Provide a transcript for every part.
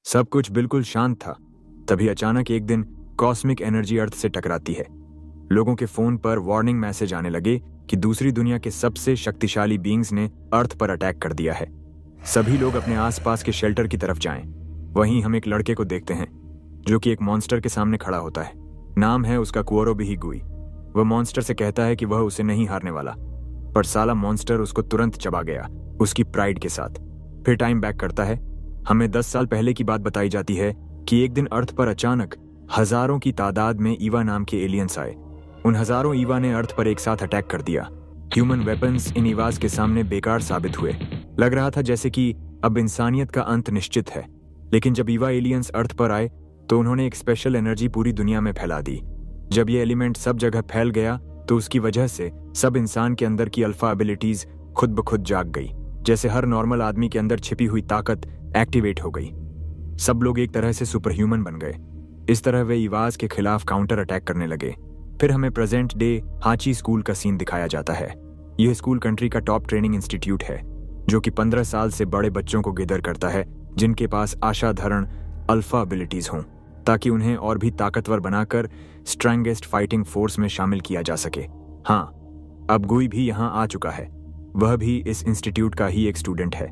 सब कुछ बिल्कुल शांत था। तभी अचानक एक दिन कॉस्मिक एनर्जी अर्थ से टकराती है। लोगों के फोन पर वार्निंग मैसेज आने लगे कि दूसरी दुनिया के सबसे शक्तिशाली बीइंग्स ने अर्थ पर अटैक कर दिया है। सभी लोग अपने आसपास के शेल्टर की तरफ जाएं। वहीं हम एक लड़के को देखते हैं जो कि एक मॉन्स्टर के सामने खड़ा होता है। नाम है उसका कुओरोबिहीगुई। वह मॉन्स्टर से कहता है कि वह उसे नहीं हारने वाला, पर साला मॉन्स्टर उसको तुरंत चबा गया, उसकी प्राइड के साथ। फिर टाइम बैक करता है। हमें 10 साल पहले की बात बताई जाती है कि एक दिन अर्थ पर अचानक हजारों की तादाद में ईवा नाम के एलियंस आए। उन हजारों ईवा ने अर्थ पर एक साथ अटैक कर दिया। ह्यूमन वेपन्स इन ईवास के सामने बेकार साबित हुए। लग रहा था जैसे कि अब इंसानियत का अंत निश्चित है। लेकिन जब ईवा एलियंस अर्थ पर आए तो उन्होंने एक स्पेशल एनर्जी पूरी दुनिया में फैला दी। जब यह एलिमेंट सब जगह फैल गया तो उसकी वजह से सब इंसान के अंदर की अल्फा एबिलिटीज खुद ब खुद जाग गई। जैसे हर नॉर्मल आदमी के अंदर छिपी हुई ताकत एक्टिवेट हो गई। सब लोग एक तरह से सुपर ह्यूमन बन गए। इस तरह वे ईवास के खिलाफ काउंटर अटैक करने लगे। फिर हमें प्रेजेंट डे हाची स्कूल का सीन दिखाया जाता है। यह स्कूल कंट्री का टॉप ट्रेनिंग इंस्टीट्यूट है जो कि 15 साल से बड़े बच्चों को गिदर करता है जिनके पास आशाधारण अल्फा एबिलिटीज हों, ताकि उन्हें और भी ताकतवर बनाकर स्ट्रांगेस्ट फाइटिंग फोर्स में शामिल किया जा सके। हाँ, अब गुई भी यहाँ आ चुका है। वह भी इस इंस्टीट्यूट का ही एक स्टूडेंट है,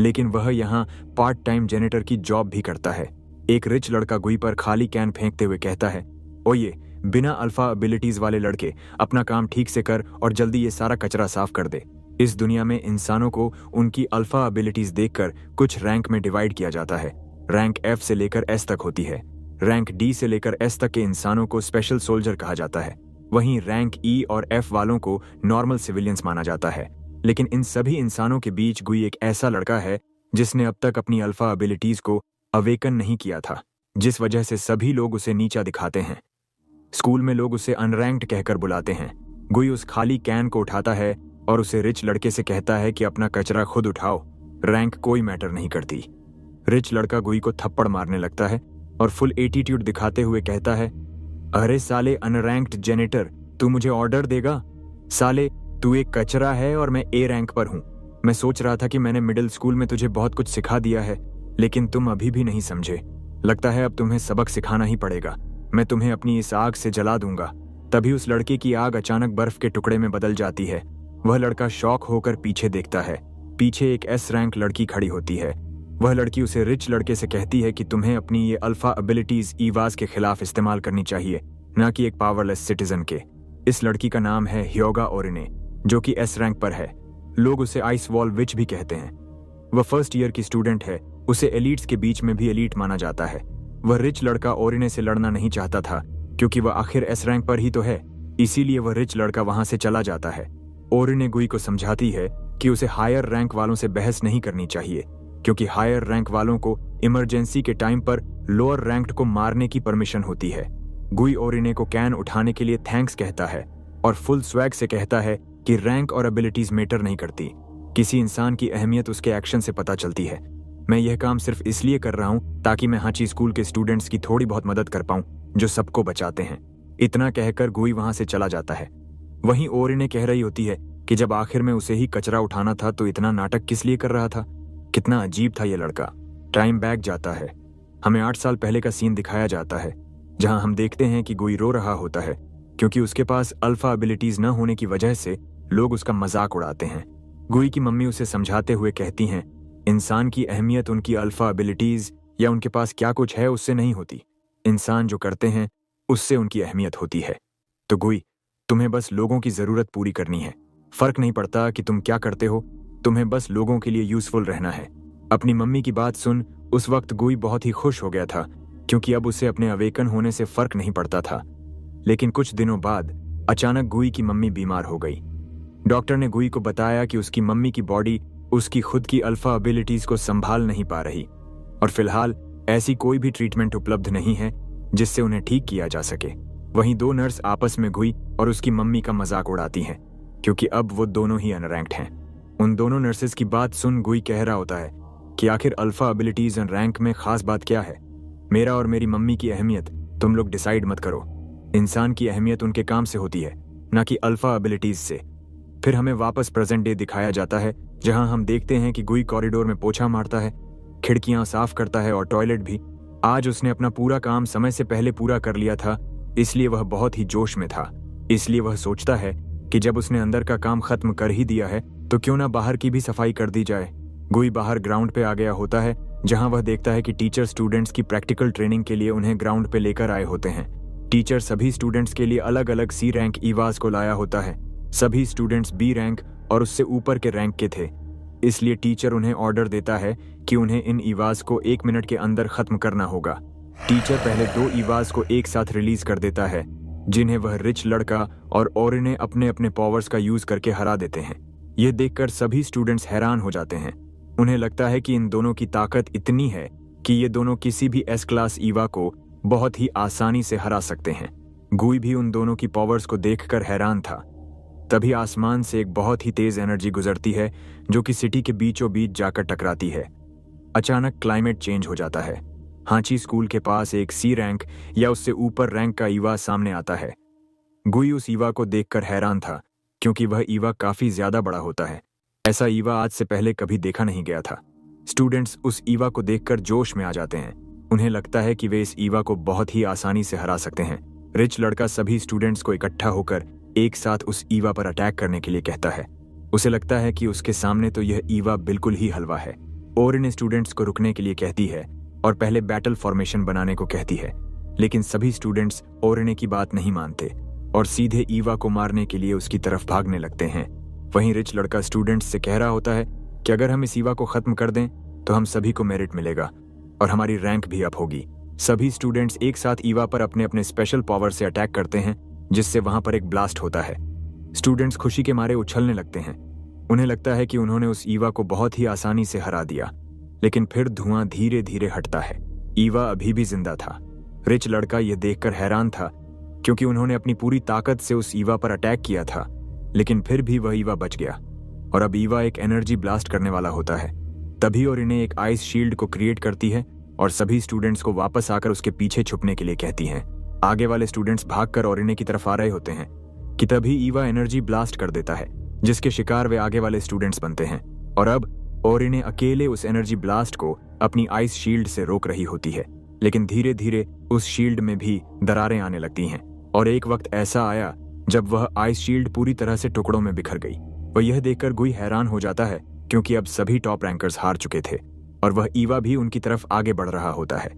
लेकिन वह यहाँ पार्ट टाइम जेनेटर की जॉब भी करता है। एक रिच लड़का गुई पर खाली कैन फेंकते हुए कहता है, ओ ये बिना अल्फा एबिलिटीज वाले लड़के, अपना काम ठीक से कर और जल्दी ये सारा कचरा साफ कर दे। इस दुनिया में इंसानों को उनकी अल्फा एबिलिटीज देखकर कुछ रैंक में डिवाइड किया जाता है। रैंक F से लेकर S तक होती है। रैंक D से लेकर S तक के इंसानों को स्पेशल सोल्जर कहा जाता है। वहीं रैंक E और F वालों को नॉर्मल सिविलियंस माना जाता है। लेकिन इन सभी इंसानों के बीच गुई एक ऐसा लड़का है जिसने अब तक अपनी अल्फा एबिलिटीज को अवेकन नहीं किया था, जिस वजह से सभी लोग उसे नीचा दिखाते हैं। स्कूल में लोग उसे अनरैंक्ड कहकर बुलाते हैं। गुई उस खाली कैन को उठाता है और उसे रिच लड़के से कहता है कि अपना कचरा खुद उठाओ, रैंक कोई मैटर नहीं करती। रिच लड़का गुई को थप्पड़ मारने लगता है और फुल एटीट्यूड दिखाते हुए कहता है, अरे साले अनरैंक्ड जेनेटर, तू मुझे ऑर्डर देगा? साले तू एक कचरा है और मैं A रैंक पर हूँ। मैं सोच रहा था कि मैंने मिडिल स्कूल में तुझे बहुत कुछ सिखा दिया है, लेकिन तुम अभी भी नहीं समझे। लगता है अब तुम्हें सबक सिखाना ही पड़ेगा। मैं तुम्हें अपनी इस आग से जला दूंगा। तभी उस लड़के की आग अचानक बर्फ के टुकड़े में बदल जाती है। वह लड़का शॉक होकर पीछे देखता है। पीछे एक S रैंक लड़की खड़ी होती है। वह लड़की उसे रिच लड़के से कहती है कि तुम्हें अपनी ये अल्फा एबिलिटीज ईवास के खिलाफ इस्तेमाल करनी चाहिए, न कि एक पावरलेस सिटीजन के। इस लड़की का नाम है ह्योगा ओरिने, जो कि S रैंक पर है। लोग उसे आइस वॉल विच भी कहते हैं। वह फर्स्ट ईयर की स्टूडेंट है। उसे एलीट्स के बीच में भी एलीट माना जाता है। वह रिच लड़का ओरिने से लड़ना नहीं चाहता था, क्योंकि वह आखिर S रैंक पर ही तो है। इसीलिए वह रिच लड़का वहां से चला जाता है। ओरिने गुई को समझाती है कि उसे हायर रैंक वालों से बहस नहीं करनी चाहिए, क्योंकि हायर रैंक वालों को इमरजेंसी के टाइम पर लोअर रैंक्ड को मारने की परमिशन होती है। गुई ओरिने को कैन उठाने के लिए थैंक्स कहता है और फुल स्वैग से कहता है कि रैंक और एबिलिटीज मैटर नहीं करती। किसी इंसान की अहमियत उसके एक्शन से पता चलती है। मैं यह काम सिर्फ इसलिए कर रहा हूं ताकि मैं हाची स्कूल के स्टूडेंट्स की थोड़ी बहुत मदद कर पाऊं, जो सबको बचाते हैं। इतना कहकर गुई वहां से चला जाता है। वहीं ओरिने कह रही होती है कि जब आखिर में उसे ही कचरा उठाना था तो इतना नाटक किस लिए कर रहा था। कितना अजीब था यह लड़का। टाइम बैक जाता है। हमें 8 साल पहले का सीन दिखाया जाता है, जहां हम देखते हैं कि गुई रो रहा होता है, क्योंकि उसके पास अल्फा एबिलिटीज न होने की वजह से लोग उसका मजाक उड़ाते हैं। गुई की मम्मी उसे समझाते हुए कहती हैं, इंसान की अहमियत उनकी अल्फा एबिलिटीज या उनके पास क्या कुछ है उससे नहीं होती। इंसान जो करते हैं उससे उनकी अहमियत होती है। तो गुई, तुम्हें बस लोगों की जरूरत पूरी करनी है। फर्क नहीं पड़ता कि तुम क्या करते हो, तुम्हें बस लोगों के लिए यूजफुल रहना है। अपनी मम्मी की बात सुन उस वक्त गुई बहुत ही खुश हो गया था, क्योंकि अब उसे अपने अवेकन होने से फर्क नहीं पड़ता था। लेकिन कुछ दिनों बाद अचानक गुई की मम्मी बीमार हो गई। डॉक्टर ने गुई को बताया कि उसकी मम्मी की बॉडी उसकी खुद की अल्फा एबिलिटीज को संभाल नहीं पा रही और फिलहाल ऐसी कोई भी ट्रीटमेंट उपलब्ध नहीं है जिससे उन्हें ठीक किया जा सके। वहीं 2 नर्स आपस में गुई और उसकी मम्मी का मजाक उड़ाती हैं, क्योंकि अब वो दोनों ही अनरैंक्ड हैं। उन दोनों नर्सेज की बात सुन गुई कह रहा होता है कि आखिर अल्फा एबिलिटीज और रैंक में खास बात क्या है। मेरा और मेरी मम्मी की अहमियत तुम लोग डिसाइड मत करो। इंसान की अहमियत उनके काम से होती है, न कि अल्फा एबिलिटीज से। फिर हमें वापस प्रेजेंट डे दिखाया जाता है, जहां हम देखते हैं कि गुई कॉरिडोर में पोछा मारता है। खिड़कियां साफ करता है और टॉयलेट भी। आज उसने अपना पूरा काम समय से पहले पूरा कर लिया था, इसलिए वह बहुत ही जोश में था। इसलिए वह सोचता है कि जब उसने अंदर का काम खत्म कर ही दिया है तो क्यों ना बाहर की भी सफाई कर दी जाए। गुई बाहर ग्राउंड पे आ गया होता है, जहां वह देखता है कि टीचर स्टूडेंट्स की प्रैक्टिकल ट्रेनिंग के लिए उन्हें ग्राउंड पे लेकर आए होते हैं। टीचर सभी स्टूडेंट्स के लिए अलग अलग सी रैंक ईवास को लाया होता है। सभी स्टूडेंट्स बी रैंक और उससे ऊपर के रैंक के थे, इसलिए टीचर उन्हें ऑर्डर देता है कि उन्हें इन ईवास को 1 मिनट के अंदर खत्म करना होगा। टीचर पहले 2 ईवास को एक साथ रिलीज कर देता है, जिन्हें वह रिच लड़का और ओरिने अपने अपने पावर्स का यूज करके हरा देते हैं। यह देखकर सभी स्टूडेंट्स हैरान हो जाते हैं। उन्हें लगता है कि इन दोनों की ताकत इतनी है कि ये दोनों किसी भी एस क्लास ईवा को बहुत ही आसानी से हरा सकते हैं। गुई भी उन दोनों की पावर्स को देखकर हैरान था। तभी आसमान से एक बहुत ही तेज एनर्जी गुजरती है, जो कि सिटी के बीचों बीच जाकर टकराती है। अचानक क्लाइमेट चेंज हो जाता है। हांची स्कूल के पास एक सी रैंक या उससे ऊपर रैंक का ईवा सामने आता है। गुई उस ईवा को देखकर हैरान था, क्योंकि वह ईवा काफी ज्यादा बड़ा होता है। ऐसा ईवा आज से पहले कभी देखा नहीं गया था। स्टूडेंट्स उस ईवा को देखकर जोश में आ जाते हैं। उन्हें लगता है कि वे इस ईवा को बहुत ही आसानी से हरा सकते हैं। रिच लड़का सभी स्टूडेंट्स को इकट्ठा होकर एक साथ उस ईवा पर अटैक करने के लिए कहता है। उसे लगता है कि उसके सामने तो यह ईवा बिल्कुल ही हलवा है। ओरिने स्टूडेंट्स को रुकने के लिए कहती है और पहले बैटल फॉर्मेशन बनाने को कहती है, लेकिन सभी स्टूडेंट्स ओरिने की बात नहीं मानते और सीधे ईवा को मारने के लिए उसकी तरफ भागने लगते हैं। वहीं रिच लड़का स्टूडेंट्स से कह रहा होता है कि अगर हम इस ईवा को खत्म कर दें तो हम सभी को मेरिट मिलेगा और हमारी रैंक भी अप होगी। सभी स्टूडेंट्स एक साथ ईवा पर अपने अपने स्पेशल पावर से अटैक करते हैं, जिससे वहां पर एक ब्लास्ट होता है। स्टूडेंट्स खुशी के मारे उछलने लगते हैं। उन्हें लगता है कि उन्होंने उस ईवा को बहुत ही आसानी से हरा दिया, लेकिन फिर धुआं धीरे धीरे हटता है। ईवा अभी भी जिंदा था। रिच लड़का यह देखकर हैरान था, क्योंकि उन्होंने अपनी पूरी ताकत से उस ईवा पर अटैक किया था, लेकिन फिर भी वह ईवा बच गया और अब ईवा एक एनर्जी ब्लास्ट करने वाला होता है। तभी और इन्हें एक आइस शील्ड को क्रिएट करती है और सभी स्टूडेंट्स को वापस आकर उसके पीछे छुपने के लिए कहती हैं। आगे वाले स्टूडेंट्स भागकर ओरिने की तरफ आ रहे होते हैं कि तभी ईवा एनर्जी ब्लास्ट कर देता है, जिसके शिकार वे आगे वाले स्टूडेंट्स बनते हैं और अब ओरिने अकेले उस एनर्जी ब्लास्ट को अपनी आइस शील्ड से रोक रही होती है। लेकिन धीरे धीरे उस शील्ड में भी दरारें आने लगती हैं और एक वक्त ऐसा आया जब वह आइस शील्ड पूरी तरह से टुकड़ों में बिखर गई। वह यह देखकर गुई हैरान हो जाता है, क्योंकि अब सभी टॉप रैंकर्स हार चुके थे और वह ईवा भी उनकी तरफ आगे बढ़ रहा होता है।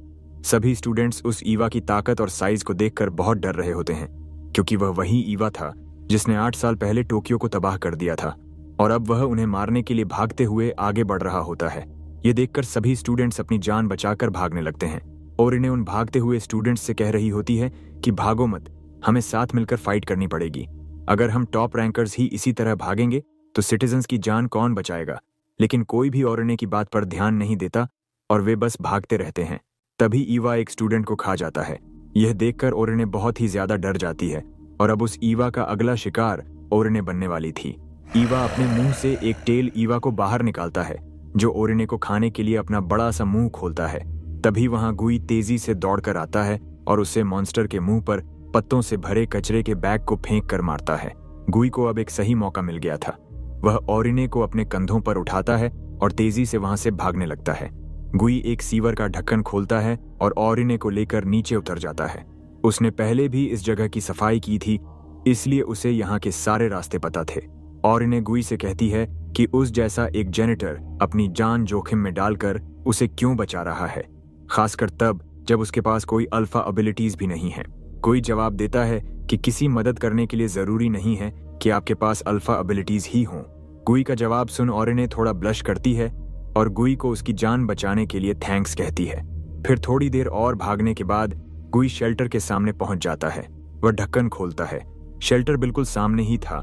सभी स्टूडेंट्स उस ईवा की ताकत और साइज को देखकर बहुत डर रहे होते हैं, क्योंकि वह वही ईवा था जिसने 8 साल पहले टोक्यो को तबाह कर दिया था और अब वह उन्हें मारने के लिए भागते हुए आगे बढ़ रहा होता है। ये देखकर सभी स्टूडेंट्स अपनी जान बचाकर भागने लगते हैं और इन्हें उन भागते हुए स्टूडेंट्स से कह रही होती है कि भागो मत, हमें साथ मिलकर फाइट करनी पड़ेगी। अगर हम टॉप रैंकर्स ही इसी तरह भागेंगे तो सिटीजन्स की जान कौन बचाएगा। लेकिन कोई भी ओरिने की बात पर ध्यान नहीं देता और वे बस भागते रहते हैं। तभी ईवा एक स्टूडेंट को खा जाता है। यह देखकर ओरिने बहुत ही ज्यादा डर जाती है और अब उस ईवा का अगला शिकार ओरिने बनने वाली थी। ईवा अपने मुंह से एक टेल ईवा को बाहर निकालता है, जो ओरिने को खाने के लिए अपना बड़ा सा मुंह खोलता है। तभी वहां गुई तेजी से दौड़कर आता है और उसे मॉन्स्टर के मुंह पर पत्तों से भरे कचरे के बैग को फेंक कर मारता है। गुई को अब एक सही मौका मिल गया था। वह ओरिने को अपने कंधों पर उठाता है और तेजी से वहां से भागने लगता है। गुई एक सीवर का ढक्कन खोलता है और ओरिने को लेकर नीचे उतर जाता है। उसने पहले भी इस जगह की सफाई की थी, इसलिए उसे यहाँ के सारे रास्ते पता थे। ओरिने गुई से कहती है कि उस जैसा एक जेनिटर अपनी जान जोखिम में डालकर उसे क्यों बचा रहा है, खासकर तब जब उसके पास कोई अल्फा एबिलिटीज भी नहीं है। गुई जवाब देता है कि किसी मदद करने के लिए जरूरी नहीं है कि आपके पास अल्फा एबिलिटीज ही हों। गुई का जवाब सुन ओरिने थोड़ा ब्लश करती है और गुई को उसकी जान बचाने के लिए थैंक्स कहती है। फिर थोड़ी देर और भागने के बाद गुई शेल्टर के सामने पहुंच जाता है। वह ढक्कन खोलता है। शेल्टर बिल्कुल सामने ही था,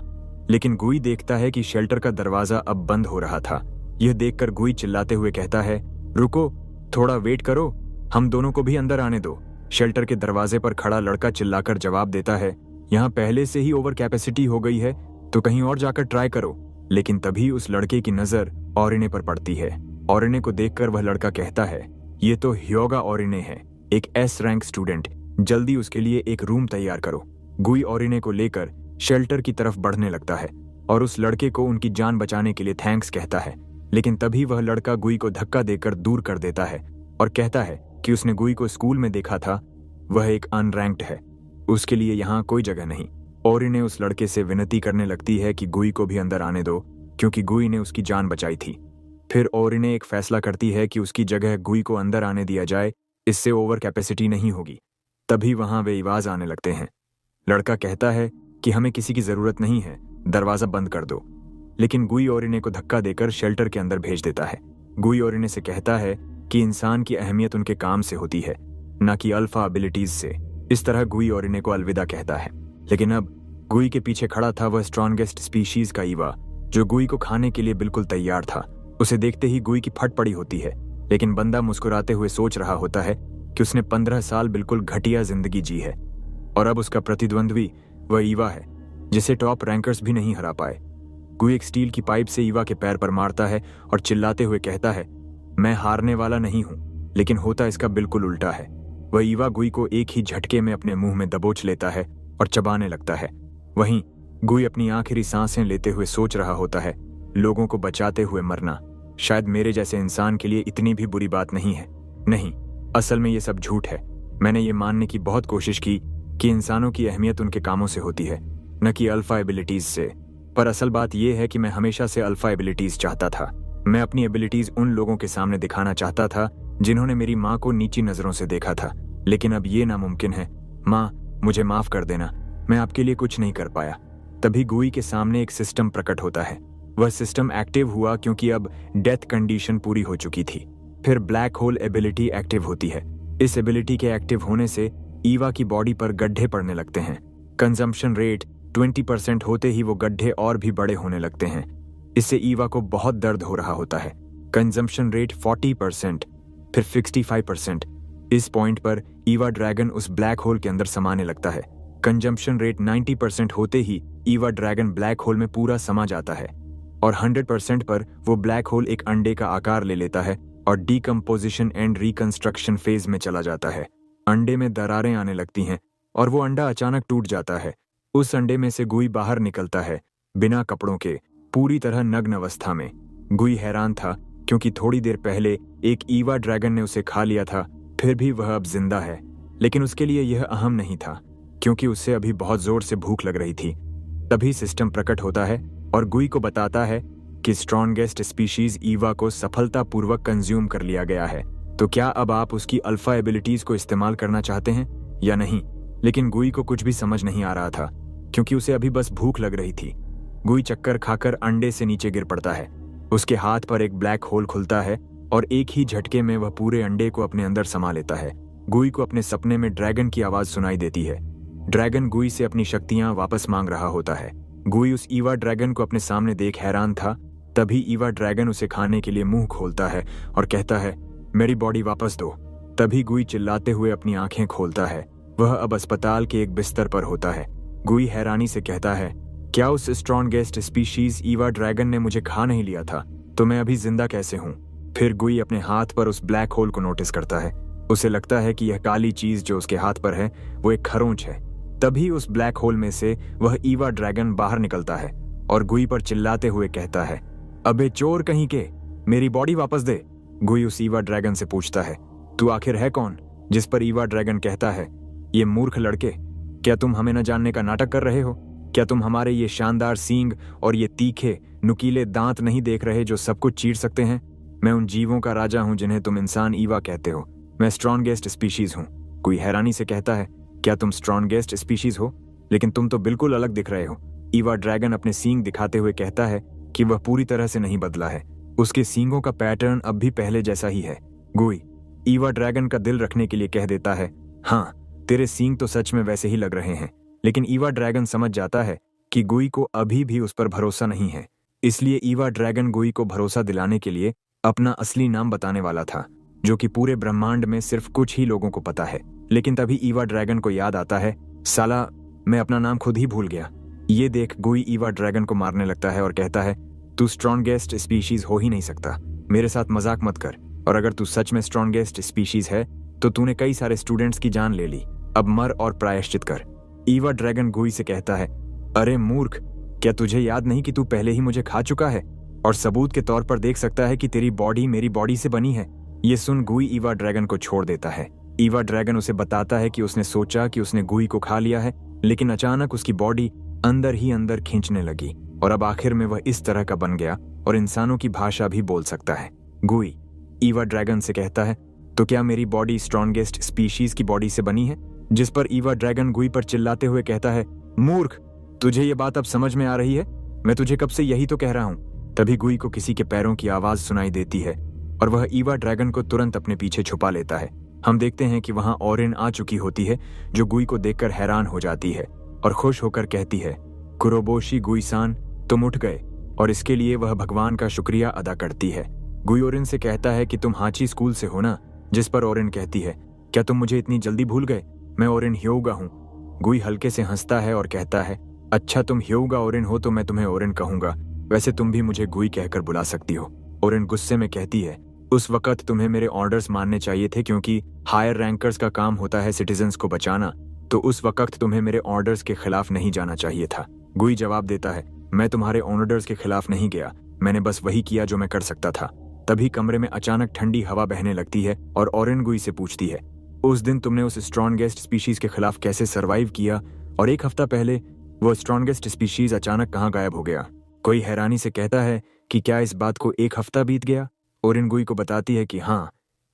लेकिन गुई देखता है कि शेल्टर का दरवाजा अब बंद हो रहा था। यह देखकर गुई चिल्लाते हुए कहता है, रुको, थोड़ा वेट करो, हम दोनों को भी अंदर आने दो। शेल्टर के दरवाजे पर खड़ा लड़का चिल्लाकर जवाब देता है, यहाँ पहले से ही ओवर कैपेसिटी हो गई है, तो कहीं और जाकर ट्राई करो। लेकिन तभी उस लड़के की नजर ओरिने पर पड़ती है। ओरिने को देखकर वह लड़का कहता है, ये तो ह्योगा ओरिने है, एक एस रैंक स्टूडेंट, जल्दी उसके लिए एक रूम तैयार करो। गुई ओरिने को लेकर शेल्टर की तरफ बढ़ने लगता है और उस लड़के को उनकी जान बचाने के लिए थैंक्स कहता है। लेकिन तभी वह लड़का गुई को धक्का देकर दूर कर देता है और कहता है कि उसने गुई को स्कूल में देखा था, वह एक अनरैंक्ड है, उसके लिए यहाँ कोई जगह नहीं। ओरी ने उस लड़के से विनती करने लगती है कि गुई को भी अंदर आने दो, क्योंकि गुई ने उसकी जान बचाई थी। फिर ओरी ने एक फैसला करती है कि उसकी जगह गुई को अंदर आने दिया जाए, इससे ओवर कैपेसिटी नहीं होगी। तभी वहां वे आवाज आने लगते हैं। लड़का कहता है कि हमें किसी की जरूरत नहीं है, दरवाजा बंद कर दो। लेकिन गुई ओरिने को धक्का देकर शेल्टर के अंदर भेज देता है। गुई ओरिने से कहता है कि इंसान की अहमियत उनके काम से होती है, न कि अल्फा एबिलिटीज से। इस तरह गुई ओरिने को अलविदा कहता है। लेकिन अब गुई के पीछे खड़ा था वह स्ट्रॉन्गेस्ट स्पीशीज का ईवा, जो गुई को खाने के लिए बिल्कुल तैयार था। उसे देखते ही गुई की फट पड़ी होती है, लेकिन बंदा मुस्कुराते हुए सोच रहा होता है कि उसने 15 साल बिल्कुल घटिया जिंदगी जी है और अब उसका प्रतिद्वंद्वी वह ईवा है जिसे टॉप रैंकर्स भी नहीं हरा पाए। गुई एक स्टील की पाइप से ईवा के पैर पर मारता है और चिल्लाते हुए कहता है, मैं हारने वाला नहीं हूं। लेकिन होता इसका बिल्कुल उल्टा है। वह ईवा गुई को एक ही झटके में अपने मुंह में दबोच लेता है और चबाने लगता है। वहीं गुई अपनी आखिरी सांसें लेते हुए सोच रहा होता है, लोगों को बचाते हुए मरना शायद मेरे जैसे इंसान के लिए इतनी भी बुरी बात नहीं है। नहीं, असल में ये सब झूठ है। मैंने ये मानने की बहुत कोशिश की कि इंसानों की अहमियत उनके कामों से होती है, न कि अल्फा एबिलिटीज से। पर असल बात यह है कि मैं हमेशा से अल्फा एबिलिटीज चाहता था। मैं अपनी एबिलिटीज उन लोगों के सामने दिखाना चाहता था जिन्होंने मेरी माँ को नीची नजरों से देखा था। लेकिन अब ये नामुमकिन है। माँ, मुझे माफ कर देना, मैं आपके लिए कुछ नहीं कर पाया। तभी गुई के सामने एक सिस्टम प्रकट होता है। वह सिस्टम एक्टिव हुआ क्योंकि अब डेथ कंडीशन पूरी हो चुकी थी। फिर ब्लैक होल एबिलिटी एक्टिव होती है। इस एबिलिटी के एक्टिव होने से ईवा की बॉडी पर गड्ढे पड़ने लगते हैं। कंजम्पशन रेट 20% होते ही वो गड्ढे और भी बड़े होने लगते हैं। इससे ईवा को बहुत दर्द हो रहा होता है। कंजम्पशन रेट 40%, फिर 65%। इस पॉइंट पर ईवा ड्रैगन उस ब्लैक होल के अंदर समाने लगता है। कंजम्पशन रेट 90% होते ही ईवा ड्रैगन ब्लैक होल में पूरा समा जाता है और 100% पर वो ब्लैक होल एक अंडे का आकार ले लेता है और डीकम्पोजिशन एंड रिकंस्ट्रक्शन फेज में चला जाता है। अंडे में दरारें आने लगती हैं और वो अंडा अचानक टूट जाता है। उस अंडे में से गुई बाहर निकलता है, बिना कपड़ों के, पूरी तरह नग्न अवस्था में। गुई हैरान था क्योंकि थोड़ी देर पहले एक ईवा ड्रैगन ने उसे खा लिया था, फिर भी वह अब जिंदा है। लेकिन उसके लिए यह अहम नहीं था क्योंकि उसे अभी बहुत जोर से भूख लग रही थी। तभी सिस्टम प्रकट होता है और गुई को बताता है कि स्ट्रॉन्गेस्ट स्पीशीज ईवा को सफलतापूर्वक कंज्यूम कर लिया गया है। तो क्या अब आप उसकी अल्फा एबिलिटीज को इस्तेमाल करना चाहते हैं या नहीं? लेकिन गुई को कुछ भी समझ नहीं आ रहा था क्योंकि उसे अभी बस भूख लग रही थी। गुई चक्कर खाकर अंडे से नीचे गिर पड़ता है। उसके हाथ पर एक ब्लैक होल खुलता है और एक ही झटके में वह पूरे अंडे को अपने अंदर समा लेता है। गुई को अपने सपने में ड्रैगन की आवाज सुनाई देती है। ड्रैगन गुई से अपनी शक्तियां वापस मांग रहा होता है। गुई उस ईवा ड्रैगन को अपने सामने देख हैरान था। तभी ईवा ड्रैगन उसे खाने के लिए मुंह खोलता है और कहता है, मेरी बॉडी वापस दो। तभी गुई चिल्लाते हुए अपनी आंखें खोलता है। वह अब अस्पताल के एक बिस्तर पर होता है। गुई हैरानी से कहता है, क्या उस स्ट्रॉन्गेस्ट स्पीशीज ईवा ड्रैगन ने मुझे खा नहीं लिया था? तो मैं अभी जिंदा कैसे हूँ? फिर गुई अपने हाथ पर उस ब्लैक होल को नोटिस करता है। उसे लगता है कि यह काली चीज जो उसके हाथ पर है वो एक खरोंच है। तभी उस ब्लैक होल में से वह ईवा ड्रैगन बाहर निकलता है और गुई पर चिल्लाते हुए कहता है, अबे चोर कहीं के, मेरी बॉडी वापस दे। गुई उस ईवा ड्रैगन से पूछता है, तू आखिर है कौन? जिस पर ईवा ड्रैगन कहता है, ये मूर्ख लड़के, क्या तुम हमें न जानने का नाटक कर रहे हो? क्या तुम हमारे ये शानदार सींग और ये तीखे नुकीले दांत नहीं देख रहे जो सब कुछ चीर सकते हैं? मैं उन जीवों का राजा हूं जिन्हें तुम इंसान ईवा कहते हो। मैं स्ट्रॉन्गेस्ट स्पीशीज हूं। कोई हैरानी से कहता है, क्या तुम स्ट्रॉन्गेस्ट स्पीशीज हो? लेकिन तुम तो बिल्कुल अलग दिख रहे हो। ईवा ड्रैगन अपने सींग दिखाते हुए कहता है कि वह पूरी तरह से नहीं बदला है। उसके सींगों का पैटर्न अब भी पहले जैसा ही है। गुई ईवा ड्रैगन का दिल रखने के लिए कह देता है, हाँ, तेरे सींग तो सच में वैसे ही लग रहे हैं। लेकिन ईवा ड्रैगन समझ जाता है कि गुई को अभी भी उस पर भरोसा नहीं है। इसलिए ईवा ड्रैगन गुई को भरोसा दिलाने के लिए अपना असली नाम बताने वाला था, जो कि पूरे ब्रह्मांड में सिर्फ कुछ ही लोगों को पता है। लेकिन तभी ईवा ड्रैगन को याद आता है, साला, मैं अपना नाम खुद ही भूल गया। ये देख गुई ईवा ड्रैगन को मारने लगता है और कहता है, तू स्ट्रॉन्गेस्ट स्पीशीज हो ही नहीं सकता। मेरे साथ मजाक मत कर। और अगर तू सच में स्ट्रॉन्गेस्ट स्पीशीज है तो तूने कई सारे स्टूडेंट्स की जान ले ली। अब मर और प्रायश्चित कर। ईवा ड्रैगन गुई से कहता है, अरे मूर्ख, क्या तुझे याद नहीं कि तू पहले ही मुझे खा चुका है? और सबूत के तौर पर देख सकता है कि तेरी बॉडी मेरी बॉडी से बनी है। ये सुन गुई ईवा ड्रैगन को छोड़ देता है। ईवा ड्रैगन उसे बताता है कि उसने सोचा कि उसने गुई को खा लिया है, लेकिन अचानक उसकी बॉडी अंदर ही अंदर खींचने लगी और अब आखिर में वह इस तरह का बन गया और इंसानों की भाषा भी बोल सकता है। गुई ईवा ड्रैगन से कहता है, तो क्या मेरी बॉडी स्ट्रॉन्गेस्ट स्पीशीज की बॉडी से बनी है? जिस पर ईवा ड्रैगन गुई पर चिल्लाते हुए कहता है, मूर्ख, तुझे ये बात अब समझ में आ रही है? मैं तुझे कब से यही तो कह रहा हूं। तभी गुई को किसी के पैरों की आवाज सुनाई देती है और वह ईवा ड्रैगन को तुरंत अपने पीछे छुपा लेता है। हम देखते हैं कि वहां ओरिन आ चुकी होती है, जो गुई को देखकर हैरान हो जाती है और खुश होकर कहती है, कुरोबोशी गुई-सान, तुम उठ गए, और इसके लिए वह भगवान का शुक्रिया अदा करती है। गुई ओरिन से कहता है कि तुम हाची स्कूल से हो ना? जिस पर ओरिन कहती है, क्या तुम मुझे इतनी जल्दी भूल गए? मैं ओरिन ह्योगा हूँ। गुई हल्के से हंसता है और कहता है, अच्छा तुम ह्योगा ओरिन हो तो मैं तुम्हें ओरिन कहूंगा, वैसे तुम भी मुझे गुई कहकर बुला सकती हो। ओरिन गुस्से में कहती है, उस वक्त तुम्हें मेरे ऑर्डर्स मानने चाहिए थे, क्योंकि हायर रैंकर्स का काम होता है सिटीजन्स को बचाना, तो उस वक्त तुम्हें मेरे ऑर्डर्स के खिलाफ नहीं जाना चाहिए था। गुई जवाब देता है, मैं तुम्हारे ऑर्डर्स के खिलाफ नहीं गया, मैंने बस वही किया जो मैं कर सकता था। तभी कमरे में अचानक ठंडी हवा बहने लगती है और ओरिन गुई से पूछती है, उस दिन तुमने उस स्ट्रॉन्गेस्ट स्पीशीज के खिलाफ कैसे सर्वाइव किया, और एक हफ्ता पहले वो स्ट्रॉन्गेस्ट स्पीशीज अचानक कहाँ गायब हो गया? कोई हैरानी से कहता है कि क्या इस बात को एक हफ्ता बीत गया? ओरिन गुई को बताती है कि हाँ,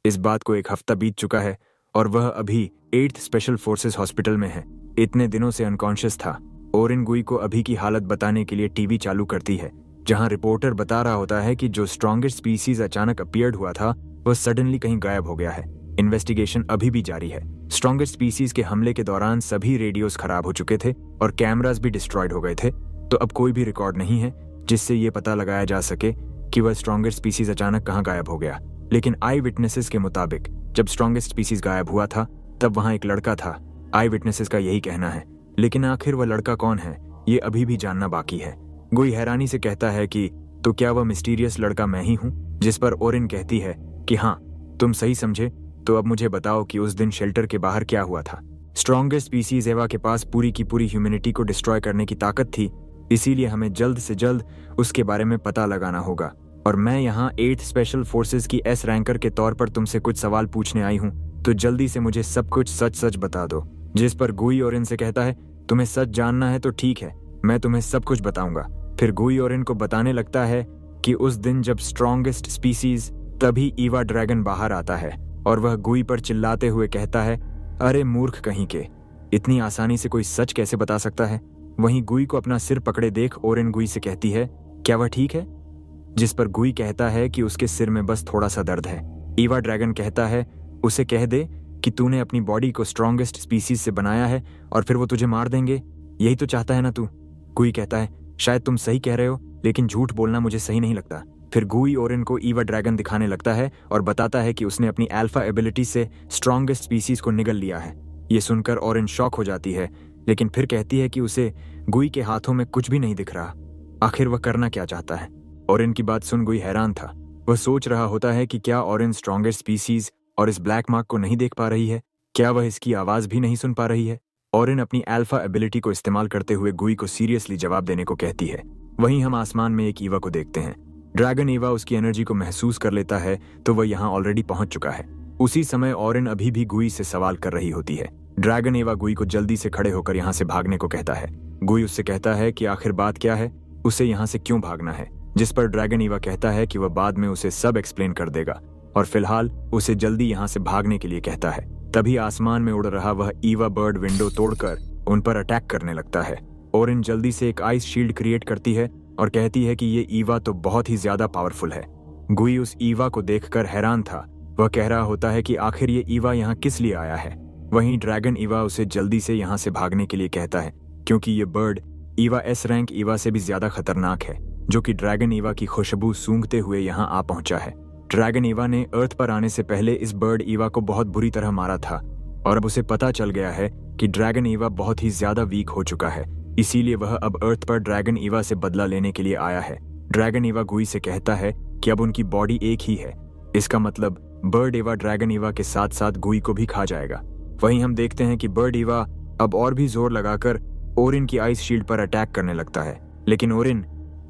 इस बात को एक हफ्ता बीत चुका है और वह अभी 8th स्पेशल फोर्सेस हॉस्पिटल में है, इतने दिनों से अनकॉन्शियस था। ओरिन गुई को अभी की हालत बताने के लिए टीवी चालू करती है, जहां रिपोर्टर बता रहा होता है कि जो स्ट्रॉन्गेस्ट स्पीसीज अचानक अपीयर्ड हुआ था, वह सडनली कहीं गायब हो गया है। इन्वेस्टिगेशन अभी भी जारी है। स्ट्रॉन्गेस्ट स्पीसीज के हमले के दौरान सभी रेडियोस खराब हो चुके थे और कैमरास भी डिस्ट्रॉयड हो गए थे, तो अब कोई भी रिकॉर्ड नहीं है जिससे ये पता लगाया जा सके कि वह स्ट्रॉन्गेस्ट स्पीसीज अचानक कहाँ गायब हो गया। लेकिन आई विटनेसेस के मुताबिक जब स्ट्रॉन्गेस्ट स्पीसीज गायब हुआ था, तब वहां एक लड़का था। आई विटनेसेस का यही कहना है, लेकिन आखिर वह लड़का कौन है, ये अभी भी जानना बाकी है। गुई हैरानी से कहता है कि तो क्या वह मिस्टीरियस लड़का मैं ही हूं? जिस पर ओरिन कहती है कि हाँ, तुम सही समझे, तो अब मुझे बताओ कि उस दिन शेल्टर के बाहर क्या हुआ था। स्ट्रॉन्गेस्ट स्पीसीज एवा के पास पूरी की पूरी ह्यूमैनिटी को डिस्ट्रॉय करने की ताकत थी, इसीलिए हमें जल्द से जल्द उसके बारे में पता लगाना होगा, और मैं यहाँ 8th स्पेशल फोर्सेस की एस रैंकर के तौर पर तुमसे कुछ सवाल पूछने आई हूँ, तो जल्दी से मुझे सब कुछ सच सच बता दो। जिस पर गुई ओरिन से कहता है, तुम्हें सच जानना है तो ठीक है, मैं तुम्हें सब कुछ बताऊंगा। फिर गुई ओरिन को बताने लगता है कि उस दिन जब स्ट्रॉन्गेस्ट स्पीसीज, तभी ईवा ड्रैगन बाहर आता है और वह गुई पर चिल्लाते हुए कहता है, अरे मूर्ख कहीं के, इतनी आसानी से कोई सच कैसे बता सकता है? वहीं गुई को अपना सिर पकड़े देख ओरिन गुई से कहती है, क्या वह ठीक है? जिस पर गुई कहता है कि उसके सिर में बस थोड़ा सा दर्द है। ईवा ड्रैगन कहता है, उसे कह दे कि तूने अपनी बॉडी को स्ट्रॉन्गेस्ट स्पीसीज से बनाया है और फिर वो तुझे मार देंगे, यही तो चाहता है ना तू? गुई कहता है, शायद तुम सही कह रहे हो, लेकिन झूठ बोलना मुझे सही नहीं लगता। फिर गुई ओरिन को ईवा ड्रैगन दिखाने लगता है और बताता है कि उसने अपनी अल्फा एबिलिटी से स्ट्रॉन्गेस्ट स्पीसीज को निगल लिया है। ये सुनकर ओरिन शॉक हो जाती है, लेकिन फिर कहती है कि उसे गुई के हाथों में कुछ भी नहीं दिख रहा। आखिर वह करना क्या चाहता है? ओरिन की बात सुन गुई हैरान था। वह सोच रहा होता है कि क्या ओरिन स्ट्रॉन्गेस्ट स्पीसीज और इस ब्लैक मार्क को नहीं देख पा रही है? क्या वह इसकी आवाज भी नहीं सुन पा रही है? ओरिन अपनी अल्फा एबिलिटी को इस्तेमाल करते हुए गुई को सीरियसली जवाब देने को कहती है। वहीं हम आसमान में एक ईवा को देखते हैं। ड्रैगन ईवा उसकी एनर्जी को महसूस कर लेता है, तो वह यहाँ ऑलरेडी पहुंच चुका है। उसी समय ओरिन अभी भी गुई से सवाल कर रही होती है। ड्रैगन ईवा गुई को जल्दी से खड़े होकर यहाँ से भागने को कहता है। गुई उससे कहता है कि आखिर बात क्या है, उसे यहाँ से क्यों भागना है? जिस पर ड्रैगन ईवा कहता है कि वह बाद में उसे सब एक्सप्लेन कर देगा और फिलहाल उसे जल्दी यहाँ से भागने के लिए कहता है। तभी आसमान में उड़ रहा वह ईवा बर्ड विंडो तोड़कर उन पर अटैक करने लगता है। ओरिन जल्दी से एक आइस शील्ड क्रिएट करती है और कहती है कि ये ईवा तो बहुत ही ज्यादा पावरफुल है। गुई उस ईवा को देखकर हैरान था। वह कह रहा होता है कि आखिर ये ईवा यहाँ किस लिए आया है। वहीं ड्रैगन ईवा उसे जल्दी से यहाँ से भागने के लिए कहता है, क्योंकि ये bird Eva S rank Eva से भी ज्यादा खतरनाक है, जो कि ड्रैगन ईवा की खुशबू सूंघते हुए यहाँ आ पहुंचा है। ड्रैगन ईवा ने अर्थ पर आने से पहले इस बर्ड ईवा को बहुत बुरी तरह मारा था और अब उसे पता चल गया है कि ड्रैगन ईवा बहुत ही ज्यादा वीक हो चुका है, इसीलिए वह अब अर्थ पर ड्रैगन ईवा से बदला लेने के लिए आया है। ड्रैगन ईवा गुई से कहता है कि अब उनकी बॉडी एक ही है, इसका मतलब बर्ड ईवा ड्रैगन ईवा के साथ साथ गुई को भी खा जाएगा। वहीं हम देखते हैं कि बर्ड ईवा अब और भी जोर लगाकर ओरिन की आइस शील्ड पर अटैक करने लगता है, लेकिन ओरिन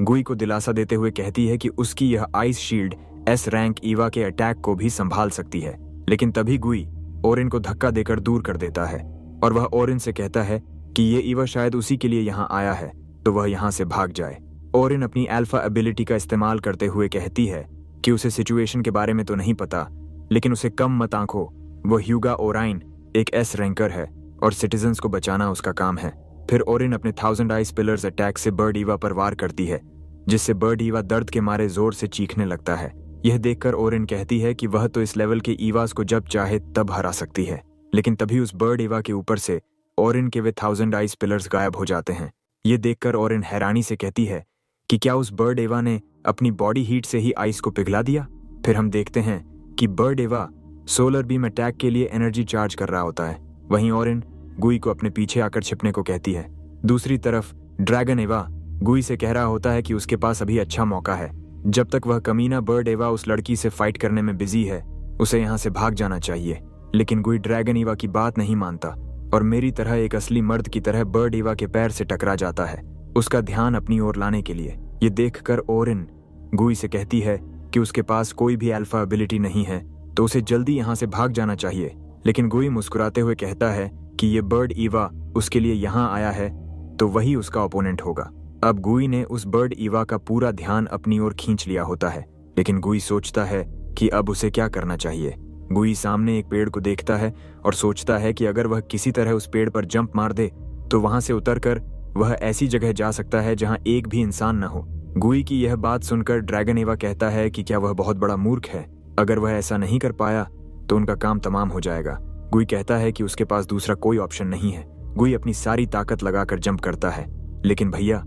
गुई को दिलासा देते हुए कहती है कि उसकी यह ice shield S rank Eva के अटैक को भी संभाल सकती है। लेकिन तभी गुई ओरिन को धक्का देकर दूर कर देता है और वह ओरिन से कहता है कि ये ईवा शायद उसी के लिए यहाँ आया है, तो वह यहाँ से भाग जाए। ओरिन अपनी अल्फा एबिलिटी का इस्तेमाल करते हुए कहती है कि उसे सिचुएशन के बारे में तो नहीं पता, लेकिन उसे कम मत आंखो, वो ह्यूगा ओराइन एक एस रैंकर है और सिटीजन्स को बचाना उसका काम है। फिर ओरिन अपने 1000 आइस पिलर्स अटैक से बर्ड ईवा पर वार करती है, जिससे बर्ड ईवा दर्द के मारे जोर से चीखने लगता है। यह देखकर ओरिन कहती है कि वह तो इस लेवल के ईवास को जब चाहे तब हरा सकती है। लेकिन तभी उस बर्ड ईवा के ऊपर से ओरिन के वे 1000 आइस पिलर्स गायब हो जाते हैं। ये देखकर ओरिन हैरानी से कहती है कि क्या उस बर्ड ईवा ने अपनी बॉडी हीट से ही आइस को पिघला दिया। फिर हम देखते हैं कि bird Eva solar beam attack के लिए एनर्जी चार्ज कर रहा होता है। वहीं ओरिन गुई को अपने पीछे आकर छिपने को कहती है। दूसरी तरफ ड्रैगन ईवा गुई से कह रहा होता है कि उसके पास अभी अच्छा मौका है। जब तक वह कमीना बर्ड ईवा उस लड़की से फाइट करने में बिजी है, उसे यहाँ से भाग जाना चाहिए। लेकिन गुई ड्रैगन ईवा की बात नहीं मानता और मेरी तरह एक असली मर्द की तरह बर्ड ईवा के पैर से टकरा जाता है, उसका ध्यान अपनी ओर लाने के लिए। ये देखकर ओरिन गुई से कहती है कि उसके पास कोई भी अल्फा एबिलिटी नहीं है, तो उसे जल्दी यहाँ से भाग जाना चाहिए। लेकिन गुई मुस्कुराते हुए कहता है कि ये बर्ड ईवा उसके लिए यहाँ आया है, तो वही उसका ओपोनेंट होगा। अब गुई ने उस बर्ड ईवा का पूरा ध्यान अपनी ओर खींच लिया होता है, लेकिन गुई सोचता है कि अब उसे क्या करना चाहिए। गुई सामने एक पेड़ को देखता है और सोचता है कि अगर वह किसी तरह उस पेड़ पर जंप मार दे तो वहां से उतरकर वह ऐसी जगह जा सकता है जहां एक भी इंसान न हो। गुई की यह बात सुनकर ड्रैगन ईवा कहता है कि क्या वह बहुत बड़ा मूर्ख है, अगर वह ऐसा नहीं कर पाया तो उनका काम तमाम हो जाएगा। गुई कहता है कि उसके पास दूसरा कोई ऑप्शन नहीं है। गुई अपनी सारी ताकत लगाकर जंप करता है, लेकिन भैया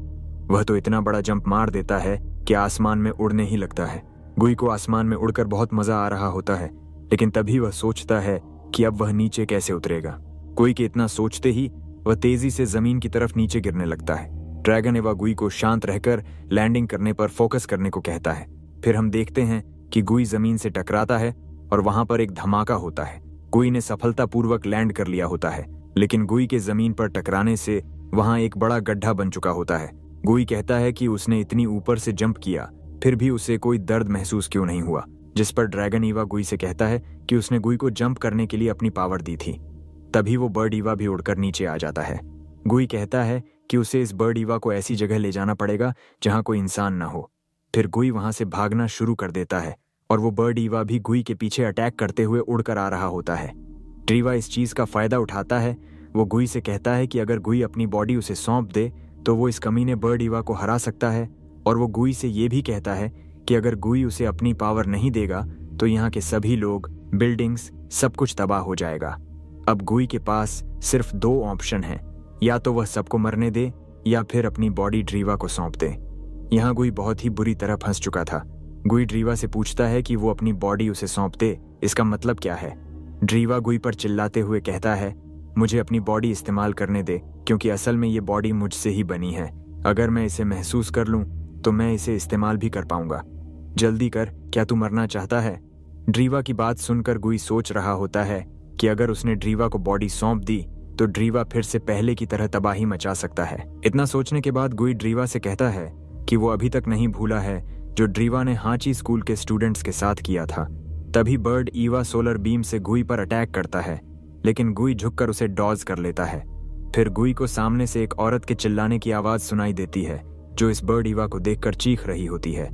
वह तो इतना बड़ा जंप मार देता है कि आसमान में उड़ने ही लगता है। गुई को आसमान में उड़कर बहुत मजा आ रहा होता है, लेकिन तभी वह सोचता है कि अब वह नीचे कैसे उतरेगा। गुई के इतना सोचते ही वह तेजी से जमीन की तरफ नीचे गिरने लगता है। ड्रैगन ईवा गुई को शांत रहकर लैंडिंग करने पर फोकस करने को कहता है। फिर हम देखते हैं कि गुई जमीन से टकराता है और वहां पर एक धमाका होता है। गुई ने सफलतापूर्वक लैंड कर लिया होता है, लेकिन गुई के जमीन पर टकराने से वहां एक बड़ा गड्ढा बन चुका होता है। गुई कहता है कि उसने इतनी ऊपर से जंप किया, फिर भी उसे कोई दर्द महसूस क्यों नहीं हुआ, जिस पर ड्रैगन ईवा गुई से कहता है कि उसने गुई को जंप करने के लिए अपनी पावर दी थी। तभी वो बर्ड ईवा भी उड़कर नीचे आ जाता है। गुई कहता है कि उसे इस बर्ड ईवा को ऐसी जगह ले जाना पड़ेगा जहां कोई इंसान ना हो। फिर गुई वहां से भागना शुरू कर देता है और वो बर्ड ईवा भी गुई के पीछे अटैक करते हुए उड़कर आ रहा होता है। ड्रीवा इस चीज का फायदा उठाता है। वो गुई से कहता है कि अगर गुई अपनी बॉडी उसे सौंप दे तो वो इस कमीने बर्ड ईवा को हरा सकता है, और वो गुई से ये भी कहता है कि अगर गुई उसे अपनी पावर नहीं देगा तो यहाँ के सभी लोग, बिल्डिंग्स, सब कुछ तबाह हो जाएगा। अब गुई के पास सिर्फ 2 ऑप्शन हैं, या तो वह सबको मरने दे या फिर अपनी बॉडी ड्रीवा को सौंप दे। यहाँ गुई बहुत ही बुरी तरह फंस चुका था। गुई ड्रीवा से पूछता है कि वो अपनी बॉडी उसे सौंप दे, इसका मतलब क्या है। ड्रीवा गुई पर चिल्लाते हुए कहता है, मुझे अपनी बॉडी इस्तेमाल करने दे, क्योंकि असल में ये बॉडी मुझसे ही बनी है। अगर मैं इसे महसूस कर लूं तो मैं इसे इस्तेमाल भी कर पाऊंगा। जल्दी कर, क्या तू मरना चाहता है। ड्रीवा की बात सुनकर गुई सोच रहा होता है कि अगर उसने ड्रीवा को बॉडी सौंप दी तो ड्रीवा फिर से पहले की तरह तबाही मचा सकता है। इतना सोचने के बाद गुई ड्रीवा से कहता है कि वो अभी तक नहीं भूला है जो ड्रीवा ने हाची स्कूल के स्टूडेंट्स के साथ किया था। तभी बर्ड ईवा सोलर बीम से गुई पर अटैक करता है, लेकिन गुई झुककर उसे डॉज कर लेता है। फिर गुई को सामने से एक औरत के चिल्लाने की आवाज सुनाई देती है, जो इस बर्ड ईवा को देखकर चीख रही होती है।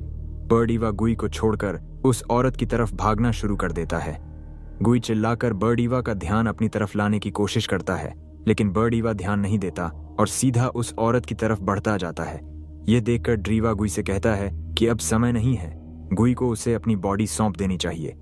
बर्ड ईवा गुई को छोड़कर उस औरत की तरफ भागना शुरू कर देता है। गुई चिल्लाकर बर्ड ईवा का ध्यान अपनी तरफ लाने की कोशिश करता है, लेकिन बर्ड ईवा ध्यान नहीं देता और सीधा उस औरत की तरफ बढ़ता जाता है। यह देखकर ड्रीवा गुई से कहता है कि अब समय नहीं है, गुई को उसे अपनी बॉडी सौंप देनी चाहिए।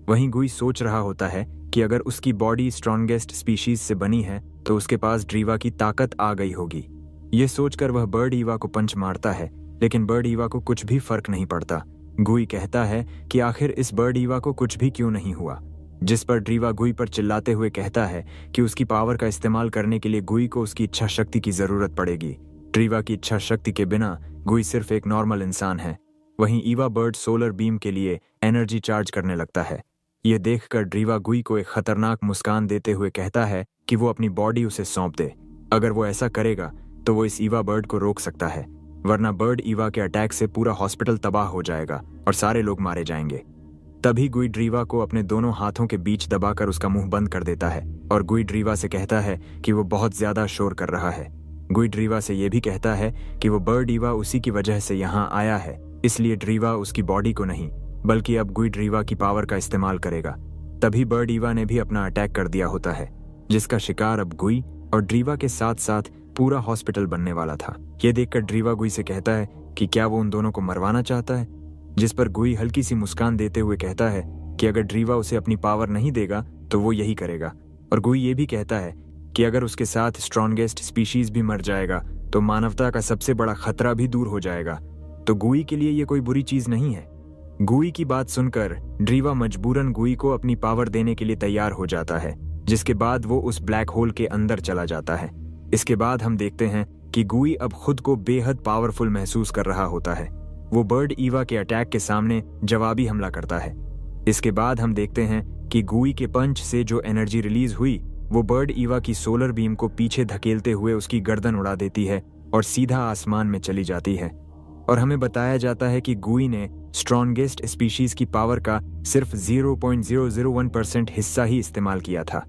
वहीं गुई सोच रहा होता है कि अगर उसकी बॉडी स्ट्रॉन्गेस्ट स्पीशीज से बनी है तो उसके पास ड्रीवा की ताकत आ गई होगी। ये सोचकर वह बर्ड ईवा को पंच मारता है, लेकिन बर्ड ईवा को कुछ भी फर्क नहीं पड़ता। गुई कहता है कि आखिर इस बर्ड ईवा को कुछ भी क्यों नहीं हुआ, जिस पर ड्रीवा गुई पर चिल्लाते हुए कहता है कि उसकी पावर का इस्तेमाल करने के लिए गुई को उसकी इच्छा शक्ति की जरूरत पड़ेगी। ड्रीवा की इच्छा शक्ति के बिना गुई सिर्फ एक नॉर्मल इंसान है। वहीं ईवा बर्ड सोलर बीम के लिए एनर्जी चार्ज करने लगता है। यह देखकर ड्रीवा गुई को एक खतरनाक मुस्कान देते हुए कहता है कि वो अपनी बॉडी उसे सौंप दे। अगर वो ऐसा करेगा तो वो इस ईवा बर्ड को रोक सकता है। वरना बर्ड ईवा के अटैक से पूरा हॉस्पिटल तबाह हो जाएगा और सारे लोग मारे जाएंगे। तभी गुई ड्रीवा को अपने दोनों हाथों के बीच दबाकर उसका मुंह बंद कर देता है और गुई ड्रीवा से कहता है कि वो बहुत ज्यादा शोर कर रहा है। गुई ड्रीवा से यह भी कहता है कि वो बर्ड ईवा उसी की वजह से यहाँ आया है, इसलिए ड्रीवा उसकी बॉडी को नहीं बल्कि अब गुई ड्रीवा की पावर का इस्तेमाल करेगा। तभी बर्ड ईवा ने भी अपना अटैक कर दिया होता है, जिसका शिकार अब गुई और ड्रीवा के साथ साथ पूरा हॉस्पिटल बनने वाला था। यह देखकर ड्रीवा गुई से कहता है कि क्या वो उन दोनों को मरवाना चाहता है, जिस पर गुई हल्की सी मुस्कान देते हुए कहता है कि अगर ड्रीवा उसे अपनी पावर नहीं देगा तो वो यही करेगा। और गुई ये भी कहता है कि अगर उसके साथ स्ट्रॉन्गेस्ट स्पीशीज भी मर जाएगा तो मानवता का सबसे बड़ा खतरा भी दूर हो जाएगा। तो गुई के लिए ये कोई बुरी चीज नहीं है। गुई की बात सुनकर ड्रीवा मजबूरन गुई को अपनी पावर देने के लिए तैयार हो जाता है, जिसके बाद वो उस ब्लैक होल के अंदर चला जाता है। इसके बाद हम देखते हैं कि गुई अब खुद को बेहद पावरफुल महसूस कर रहा होता है। वो बर्ड ईवा के अटैक के सामने जवाबी हमला करता है। इसके बाद हम देखते हैं कि गुई के पंच से जो एनर्जी रिलीज हुई वो बर्ड ईवा की सोलर बीम को पीछे धकेलते हुए उसकी गर्दन उड़ा देती है और सीधा आसमान में चली जाती है। और हमें बताया जाता है कि गुई ने स्ट्रॉन्गेस्ट स्पीशीज की पावर का सिर्फ 0.001% हिस्सा ही इस्तेमाल किया था।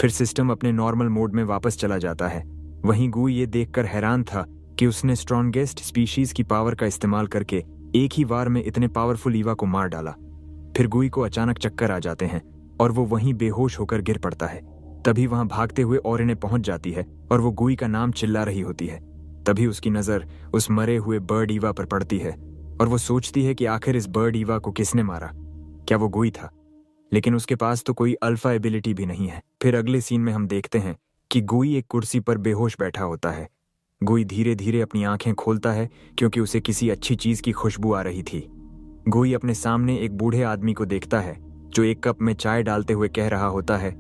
फिर सिस्टम अपने नॉर्मल मोड में वापस चला जाता है। वहीं गुई ये देखकर हैरान था कि उसने स्ट्रॉन्गेस्ट स्पीशीज की पावर का इस्तेमाल करके एक ही बार में इतने पावरफुल ईवा को मार डाला। फिर गुई को अचानक चक्कर आ जाते हैं और वो वहीं बेहोश होकर गिर पड़ता है। तभी वहां भागते हुए ओरिने पहुंच जाती है और वो गुई का नाम चिल्ला रही होती है। तभी उसकी नजर उस मरे हुए बर्ड ईवा पर पड़ती है और वो सोचती है कि आखिर इस बर्ड ईवा को किसने मारा। क्या वो गुई था? लेकिन उसके पास तो कोई अल्फा एबिलिटी भी नहीं है। फिर अगले सीन में हम देखते हैं कि गुई एक कुर्सी पर बेहोश बैठा होता है। गुई धीरे धीरे अपनी आंखें खोलता है क्योंकि उसे किसी अच्छी चीज की खुशबू आ रही थी। गुई अपने सामने एक बूढ़े आदमी को देखता है जो एक कप में चाय डालते हुए कह रहा होता है,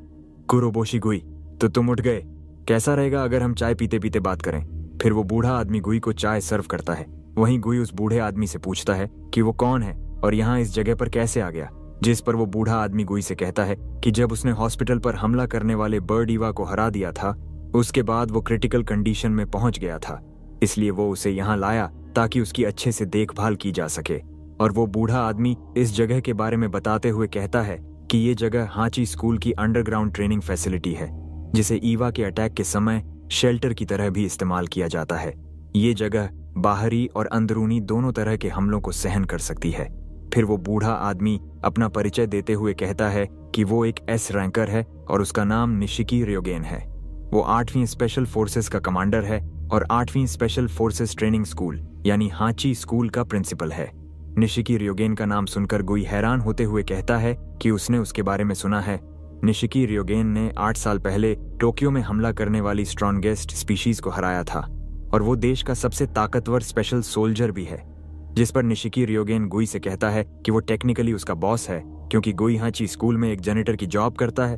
कुरोबोशी गुई, तो तुम उठ गए। कैसा रहेगा अगर हम चाय पीते पीते बात करें? फिर वो बूढ़ा आदमी गुई को चाय सर्व करता है। वहीं गुई उस बूढ़े आदमी से पूछता है कि वो कौन है और यहाँ इस जगह पर कैसे आ गया। जिस पर वो बूढ़ा आदमी गुई से कहता है कि जब उसने हॉस्पिटल पर हमला करने वाले बर्ड ईवा को हरा दिया था, उसके बाद वो क्रिटिकल कंडीशन में पहुंच गया था, इसलिए वो उसे यहाँ लाया ताकि उसकी अच्छे से देखभाल की जा सके। और वो बूढ़ा आदमी इस जगह के बारे में बताते हुए कहता है कि ये जगह हाची स्कूल की अंडरग्राउंड ट्रेनिंग फैसिलिटी है, जिसे ईवा के अटैक के समय शेल्टर की तरह भी इस्तेमाल किया जाता है। ये जगह बाहरी और अंदरूनी दोनों तरह के हमलों को सहन कर सकती है। फिर वो बूढ़ा आदमी अपना परिचय देते हुए कहता है कि वो एक एस रैंकर है और उसका नाम निशिकी रियोगेन है। वो 8वीं स्पेशल फोर्सेस का कमांडर है और 8वीं स्पेशल फोर्सेस ट्रेनिंग स्कूल यानी हाची स्कूल का प्रिंसिपल है। निशिकी रियोगेन का नाम सुनकर गुई हैरान होते हुए कहता है कि उसने उसके बारे में सुना है। निशिकी रियोगेन ने 8 साल पहले टोक्यो में हमला करने वाली स्ट्रॉन्गेस्ट स्पीशीज को हराया था और वो देश का सबसे ताकतवर स्पेशल सोल्जर भी है। जिस पर निशिकी रियोगेन गुई से कहता है कि वो टेक्निकली उसका बॉस है क्योंकि गुई हाची स्कूल में एक जेनेटर की जॉब करता है,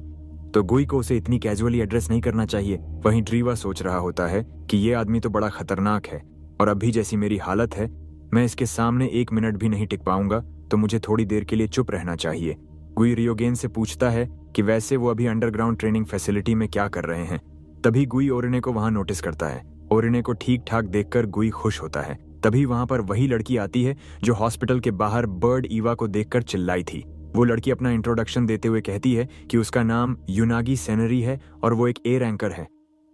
तो गुई को उसे इतनी कैजुअली एड्रेस नहीं करना चाहिए। वहीं ड्रीवा सोच रहा होता है कि ये आदमी तो बड़ा खतरनाक है और अभी जैसी मेरी हालत है, मैं इसके सामने 1 मिनट भी नहीं टिक पाऊंगा, तो मुझे थोड़ी देर के लिए चुप रहना चाहिए। गुई रियोगेन से पूछता है कि वैसे वो अभी अंडरग्राउंड ट्रेनिंग फैसिलिटी में क्या कर रहे हैं। तभी गुई ओरिने को वहां नोटिस करता है। ओरिने को ठीक ठाक देखकर गुई खुश होता है। तभी वहां पर वही लड़की आती है जो हॉस्पिटल के बाहर बर्ड ईवा को देखकर चिल्लाई थी। वो लड़की अपना इंट्रोडक्शन देते हुए कहती है कि उसका नाम युनागी सेनरी है और वो एक ए रैंकर है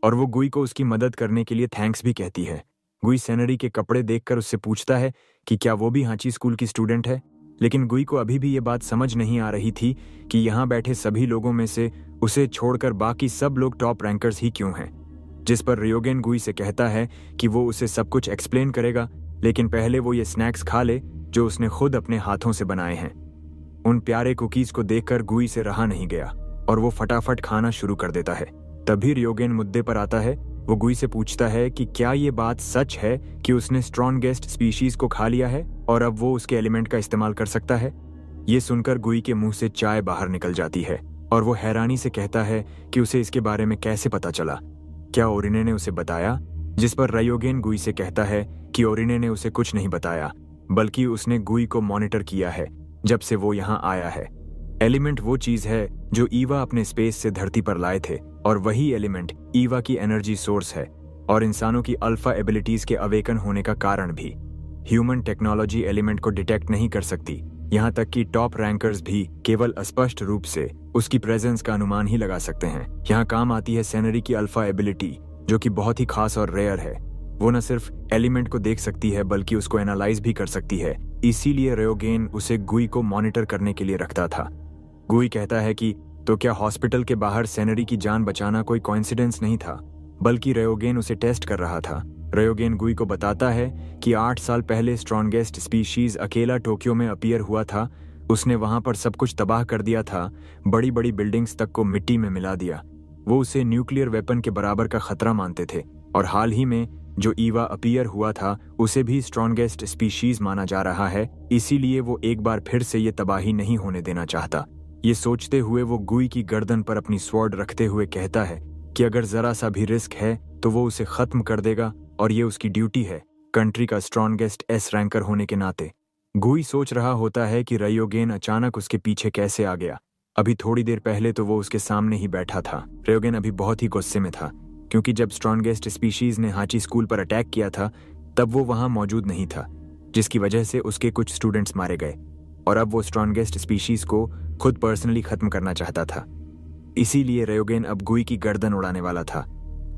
और वो गुई को उसकी मदद करने के लिए थैंक्स भी कहती है। गुई सेनरी के कपड़े देखकर उससे पूछता है कि क्या वो भी हाची स्कूल की स्टूडेंट है, लेकिन गुई को अभी भी ये बात समझ नहीं आ रही थी कि यहाँ बैठे सभी लोगों में से उसे छोड़कर बाकी सब लोग टॉप रैंकर्स ही क्यों हैं। जिस पर रियोगेन गुई से कहता है कि वो उसे सब कुछ एक्सप्लेन करेगा, लेकिन पहले वो ये स्नैक्स खा ले जो उसने खुद अपने हाथों से बनाए हैं। उन प्यारे कुकीज को देखकर गुई से रहा नहीं गया और वो फटाफट खाना शुरू कर देता है। तभी रियोगेन मुद्दे पर आता है। वो गुई से पूछता है कि क्या ये बात सच है कि उसने स्ट्रॉन्गेस्ट स्पीशीज को खा लिया है और अब वो उसके एलिमेंट का इस्तेमाल कर सकता है। ये सुनकर गुई के मुंह से चाय बाहर निकल जाती है और वो हैरानी से कहता है कि उसे इसके बारे में कैसे पता चला, क्या ओरिने ने उसे बताया? जिस पर रियोगेन गुई से कहता है कि ओरिने ने उसे कुछ नहीं बताया, बल्कि उसने गुई को मॉनिटर किया है जब से वो यहाँ आया है। एलिमेंट वो चीज है जो ईवा अपने स्पेस से धरती पर लाए थे और वही एलिमेंट ईवा की एनर्जी सोर्स है। और इंसानों की अल्फा एबिलिटीज के अवेकन होने का कारण भी। ह्यूमन टेक्नोलॉजी एलिमेंट को डिटेक्ट नहीं कर सकती, यहाँ तक कि टॉप रैंकर्स भी केवल अस्पष्ट रूप से उसकी प्रेजेंस का अनुमान ही लगा सकते हैं। यहाँ काम आती है सेनरी की अल्फा एबिलिटी, जो कि बहुत ही खास और रेयर है। वो न सिर्फ एलिमेंट को देख सकती है बल्कि उसको एनालाइज भी कर सकती है। इसीलिए रयोगेन उसे गुई को मॉनिटर करने के लिए रखता था। गुई कहता है कि तो क्या हॉस्पिटल के बाहर सेनरी की जान बचाना कोई कोइंसिडेंस नहीं था, बल्कि रयोगेन उसे टेस्ट कर रहा था। रयोगेन गुई को बताता है कि 8 साल पहले स्ट्रॉन्गेस्ट स्पीशीज अकेला टोक्यो में अपीयर हुआ था। उसने वहां पर सब कुछ तबाह कर दिया था, बड़ी बड़ी बिल्डिंग्स तक को मिट्टी में मिला दिया। वो उसे न्यूक्लियर वेपन के बराबर का खतरा मानते थे, और हाल ही में जो ईवा अपीयर हुआ था उसे भी स्ट्रॉन्गेस्ट स्पीशीज माना जा रहा है। इसीलिए वो एक बार फिर से ये तबाही नहीं होने देना चाहता। ये सोचते हुए वो गुई की गर्दन पर अपनी स्वॉर्ड रखते हुए कहता है कि अगर जरा सा भी रिस्क है तो वो उसे खत्म कर देगा, और ये उसकी ड्यूटी है, कंट्री का स्ट्रॉन्गेस्ट एस रैंकर होने के नाते। गुई सोच रहा होता है कि रयोगेन अचानक उसके पीछे कैसे आ गया। अभी थोड़ी देर पहले तो वो उसके सामने ही बैठा था। रयोगेन अभी बहुत ही गुस्से में था, क्योंकि जब स्ट्रॉन्गेस्ट स्पीशीज ने हाची स्कूल पर अटैक किया था तब वो वहां मौजूद नहीं था, जिसकी वजह से उसके कुछ स्टूडेंट्स मारे गए, और अब वो स्ट्रॉन्गेस्ट स्पीशीज को खुद पर्सनली खत्म करना चाहता था। इसीलिए रयोगेन अब गुई की गर्दन उड़ाने वाला था।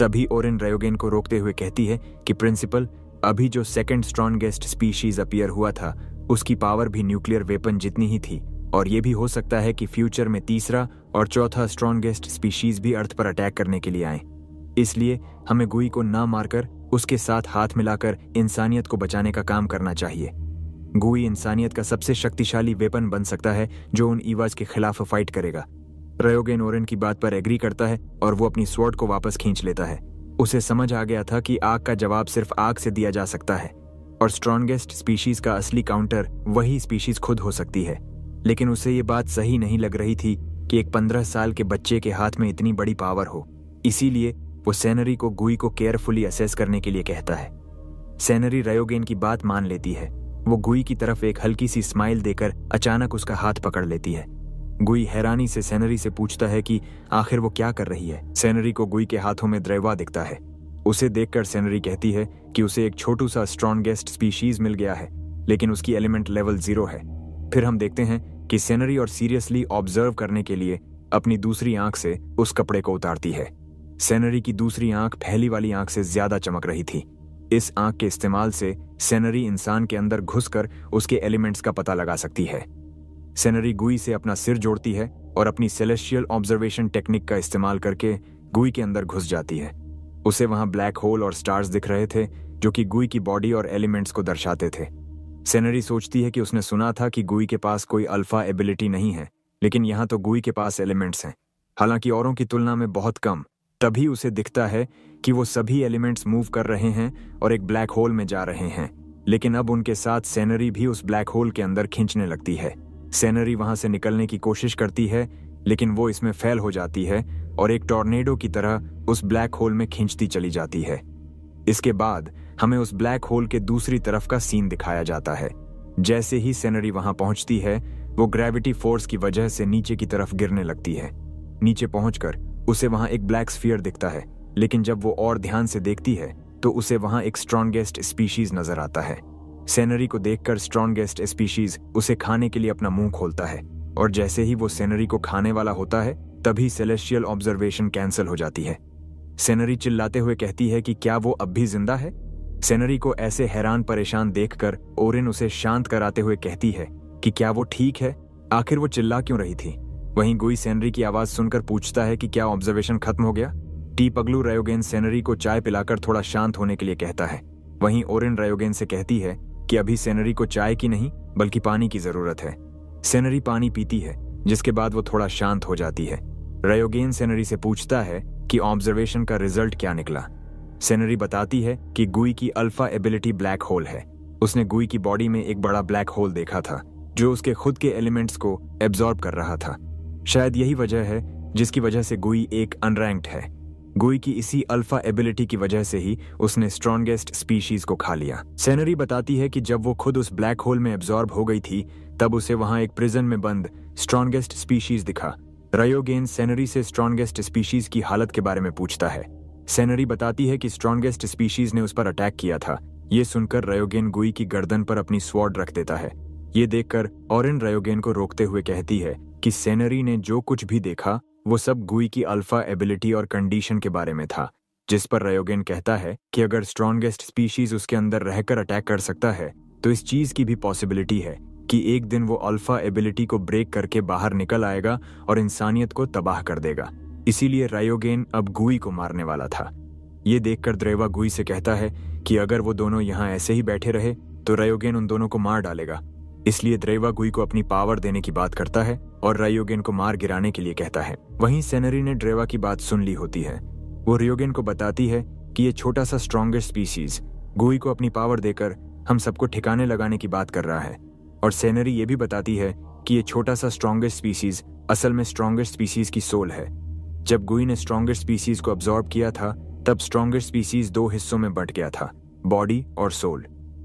तभी ओरिन रयोगेन को रोकते हुए कहती है कि प्रिंसिपल, अभी जो सेकंड स्ट्रॉन्गेस्ट स्पीशीज अपीयर हुआ था उसकी पावर भी न्यूक्लियर वेपन जितनी ही थी, और ये भी हो सकता है कि फ्यूचर में तीसरा और चौथा स्ट्रॉन्गेस्ट स्पीशीज भी अर्थ पर अटैक करने के लिए आए। इसलिए हमें गुई को ना मारकर उसके साथ हाथ मिलाकर इंसानियत को बचाने का काम करना चाहिए। गुई इंसानियत का सबसे शक्तिशाली वेपन बन सकता है जो उन ईवाज के खिलाफ फाइट करेगा। रयोगेन ओरिन की बात पर एग्री करता है और वो अपनी स्वॉर्ड को वापस खींच लेता है। उसे समझ आ गया था कि आग का जवाब सिर्फ आग से दिया जा सकता है, और स्ट्रॉन्गेस्ट स्पीशीज का असली काउंटर वही स्पीशीज खुद हो सकती है। लेकिन उसे ये बात सही नहीं लग रही थी कि एक 15 साल के बच्चे के हाथ में इतनी बड़ी पावर हो। इसीलिए वो सेनरी को गुई को केयरफुली असेस करने के लिए कहता है। सेनरी रयोगेन की बात मान लेती है। वो गुई की तरफ एक हल्की सी स्माइल देकर अचानक उसका हाथ पकड़ लेती है। गुई हैरानी से सेनरी से पूछता है कि आखिर वो क्या कर रही है। सेनरी को गुई के हाथों में द्रव्य दिखता है। उसे देखकर सेनरी कहती है कि उसे एक छोटू सा स्ट्रॉन्गेस्ट स्पीशीज मिल गया है, लेकिन उसकी एलिमेंट लेवल 0 है। फिर हम देखते हैं कि सेनरी और सीरियसली ऑब्जर्व करने के लिए अपनी दूसरी आंख से उस कपड़े को उतारती है। सेनरी की दूसरी आंख पहली वाली आंख से ज्यादा चमक रही थी। इस आंख के इस्तेमाल से सेनरी इंसान के अंदर घुसकर उसके एलिमेंट्स का पता लगा सकती है। सेनरी गुई से अपना सिर जोड़ती है और अपनी सेलेस्टियल ऑब्जर्वेशन टेक्निक का इस्तेमाल करके गुई के अंदर घुस जाती है। उसे वहां ब्लैक होल और स्टार्स दिख रहे थे जो कि गुई की बॉडी और एलिमेंट्स को दर्शाते थे। सेनरी सोचती है कि उसने सुना था कि गुई के पास कोई अल्फा एबिलिटी नहीं है, लेकिन यहाँ तो गुई के पास एलिमेंट्स हैं, हालांकि औरों की तुलना में बहुत कम। तभी उसे दिखता है कि वो सभी एलिमेंट्स मूव कर रहे हैं और एक ब्लैक होल में जा रहे हैं, लेकिन अब उनके साथ सेनरी भी उस ब्लैक होल के अंदर खींचने लगती है। सेनरी वहां से निकलने की कोशिश करती है, लेकिन वो इसमें फेल हो जाती है और एक टॉर्नेडो की तरह उस ब्लैक होल में खींचती चली जाती है। इसके बाद हमें उस ब्लैक होल के दूसरी तरफ का सीन दिखाया जाता है। जैसे ही सेनरी वहां पहुंचती है, वो ग्रेविटी फोर्स की वजह से नीचे की तरफ गिरने लगती है। नीचे पहुंचकर उसे वहां एक ब्लैक स्फीयर दिखता है, लेकिन जब वो और ध्यान से देखती है तो उसे वहां एक स्ट्रॉन्गेस्ट स्पीशीज नजर आता है। सेनरी को देखकर स्ट्रॉन्गेस्ट स्पीशीज उसे खाने के लिए अपना मुंह खोलता है, और जैसे ही वो सेनरी को खाने वाला होता है तभी सेलेस्टियल ऑब्जर्वेशन कैंसिल हो जाती है। सेनरी चिल्लाते हुए कहती है कि क्या वो अब भी जिंदा है। सेनरी को ऐसे हैरान परेशान देखकर ओरिन उसे शांत कराते हुए कहती है कि क्या वो ठीक है, आखिर वो चिल्ला क्यों रही थी। वहीं गुई सेनरी की आवाज सुनकर पूछता है कि क्या ऑब्जर्वेशन खत्म हो गया। टी पगलू रयोगेन सेनरी को चाय पिलाकर थोड़ा शांत होने के लिए कहता है। वहीं ओरिन रयोगेन से कहती है कि अभी सेनरी को चाय की नहीं बल्कि पानी की जरूरत है। सेनरी पानी पीती है, जिसके बाद वो थोड़ा शांत हो जाती है। रयोगेन सेनरी से पूछता है कि ऑब्जर्वेशन का रिजल्ट क्या निकला। सेनरी बताती है कि गुई की अल्फा एबिलिटी ब्लैक होल है। उसने गुई की बॉडी में एक बड़ा ब्लैक होल देखा था जो उसके खुद के एलिमेंट्स को एब्जॉर्ब कर रहा था। शायद यही वजह है जिसकी वजह से गुई एक अनरैंक्ड है। गुई की इसी अल्फा एबिलिटी की वजह से ही उसने स्ट्रॉन्गेस्ट स्पीशीज को खा लिया। सेनरी बताती है कि जब वो खुद उस ब्लैक होल में एब्जॉर्ब हो गई थी तब उसे वहां एक प्रिजन में बंद स्ट्रॉन्गेस्ट स्पीशीज दिखा। रयोगेन सेनरी से स्ट्रॉन्गेस्ट स्पीशीज की हालत के बारे में पूछता है। सेनरी बताती है कि स्ट्रॉन्गेस्ट स्पीशीज ने उस पर अटैक किया था। ये सुनकर रयोगेन गुई की गर्दन पर अपनी स्वॉर्ड रख देता है। ये देखकर ओरिन रयोगेन को रोकते हुए कहती है कि सेनरी ने जो कुछ भी देखा वो सब गुई की अल्फा एबिलिटी और कंडीशन के बारे में था, जिस पर रयोगेन कहता है कि अगर स्ट्रॉन्गेस्ट स्पीशीज उसके अंदर रहकर अटैक कर सकता है तो इस चीज की भी पॉसिबिलिटी है कि एक दिन वो अल्फा एबिलिटी को ब्रेक करके बाहर निकल आएगा और इंसानियत को तबाह कर देगा। इसीलिए रयोगेन अब गुई को मारने वाला था। ये देखकर द्रेवा गुई से कहता है कि अगर वो दोनों यहाँ ऐसे ही बैठे रहे तो रयोगेन उन दोनों को मार डालेगा। इसलिए द्रेवा गुई को अपनी पावर देने की बात करता है और रयोगेन को मार गिराने के लिए कहता है। वहीं सेनरी ने द्रेवा की बात सुन ली होती है। वो रयोगेन को बताती है कि ये छोटा सा स्ट्रॉन्गेस्ट स्पीशीज गुई को अपनी पावर देकर हम सबको ठिकाने लगाने की बात कर रहा है। और सेनरी ये भी बताती है कि ये छोटा सा स्ट्रॉन्गेस्ट स्पीशीज असल में स्ट्रॉन्गेस्ट स्पीशीज की सोल है। जब गुई ने स्ट्रॉन्गेस्ट स्पीशीज को अब्सॉर्ब किया था तब स्ट्रॉन्गेस्ट स्पीशीज 2 हिस्सों में बंट गया था, बॉडी और सोल,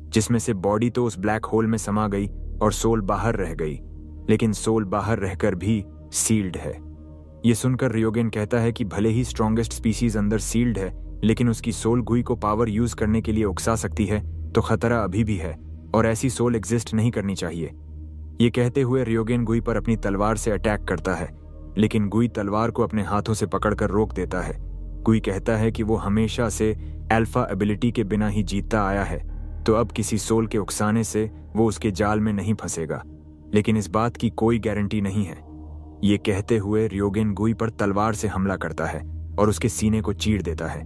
जिसमें से बॉडी तो उस ब्लैक होल में समा गई और सोल बाहर रह गई, लेकिन सोल बाहर रहकर भी सील्ड है। ये सुनकर रयोगेन कहता है कि भले ही स्ट्रॉन्गेस्ट स्पीशीज अंदर सील्ड है, लेकिन उसकी सोल गुई को पावर यूज करने के लिए उकसा सकती है, तो खतरा अभी भी है और ऐसी सोल एग्जिस्ट नहीं करनी चाहिए। ये कहते हुए रयोगेन गुई पर अपनी तलवार से अटैक करता है, लेकिन गुई तलवार को अपने हाथों से पकड़कर रोक देता है। गुई कहता है कि वो हमेशा से अल्फा एबिलिटी के बिना ही जीतता आया है, तो अब किसी सोल के उकसाने से वो उसके जाल में नहीं फंसेगा, लेकिन इस बात की कोई गारंटी नहीं है। ये कहते हुए रयोगेन गुई पर तलवार से हमला करता है और उसके सीने को चीर देता है।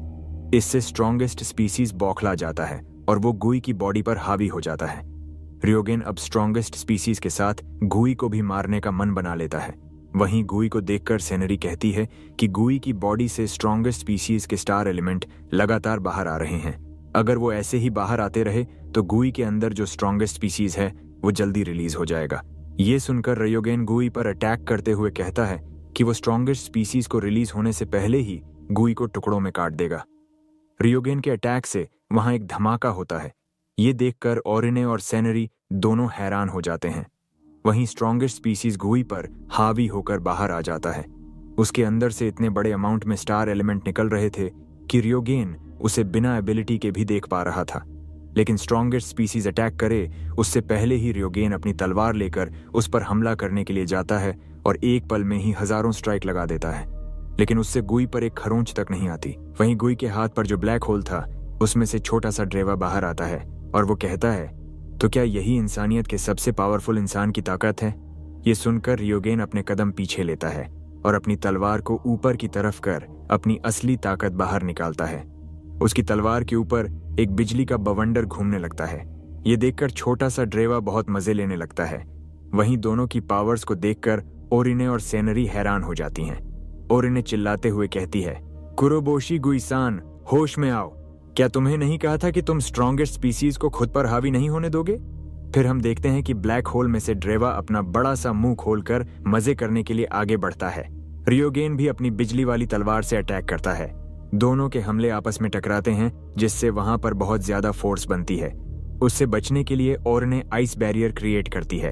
इससे स्ट्रॉन्गेस्ट स्पीशीज बौखला जाता है और वो गुई की बॉडी पर हावी हो जाता है। रयोगेन अब स्ट्रॉन्गेस्ट स्पीशीज के साथ गुई को भी मारने का मन बना लेता है। वहीं गुई को देखकर सेनरी कहती है कि गुई की बॉडी से स्ट्रॉन्गेस्ट स्पीशीज के स्टार एलिमेंट लगातार बाहर आ रहे हैं। अगर वो ऐसे ही बाहर आते रहे तो गुई के अंदर जो स्ट्रॉन्गेस्ट स्पीशीज है वो जल्दी रिलीज हो जाएगा। ये सुनकर रयोगेन गुई पर अटैक करते हुए कहता है कि वो स्ट्रॉन्गेस्ट स्पीशीज को रिलीज होने से पहले ही गुई को टुकड़ों में काट देगा। रयोगेन के अटैक से वहां एक धमाका होता है। ये देखकर ओरिने और सेनरी दोनों हैरान हो जाते हैं। वहीं स्ट्रॉन्गेस्ट स्पीशीज गुई पर हावी होकर बाहर आ जाता है। उसके अंदर से इतने बड़े अमाउंट में स्टार एलिमेंट निकल रहे थे कि रयोगेन उसे बिना एबिलिटी के भी देख पा रहा था। लेकिन स्ट्रॉन्गेस्ट स्पीशीज अटैक करे उससे पहले ही रयोगेन अपनी तलवार लेकर उस पर हमला करने के लिए जाता है और एक पल में ही हजारों स्ट्राइक लगा देता है, लेकिन उससे गुई पर एक खरोंच तक नहीं आती। वहीं गुई के हाथ पर जो ब्लैक होल था उसमें से छोटा सा ड्रेवा बाहर आता है और वो कहता है, तो क्या यही इंसानियत के सबसे पावरफुल इंसान की ताकत है? ये सुनकर रयोगेन अपने कदम पीछे लेता है और अपनी तलवार को ऊपर की तरफ कर अपनी असली ताकत बाहर निकालता है। उसकी तलवार के ऊपर एक बिजली का बवंडर घूमने लगता है। ये देखकर छोटा सा ड्रेवा बहुत मजे लेने लगता है। वहीं दोनों की पावर्स को देखकर ओरिने और सेनरी हैरान हो जाती हैं। ओरिने चिल्लाते हुए कहती है, कुरोबोशी गुई-सान, होश में आओ। क्या तुम्हें नहीं कहा था कि तुम स्ट्रॉन्गेस्ट स्पीशीज को खुद पर हावी नहीं होने दोगे? फिर हम देखते हैं कि ब्लैक होल में से ड्रेवा अपना बड़ा सा मुंह खोलकर मजे करने के लिए आगे बढ़ता है। रयोगेन भी अपनी बिजली वाली तलवार से अटैक करता है। दोनों के हमले आपस में टकराते हैं, जिससे वहां पर बहुत ज्यादा फोर्स बनती है। उससे बचने के लिए ओरिने आइस बैरियर क्रिएट करती है।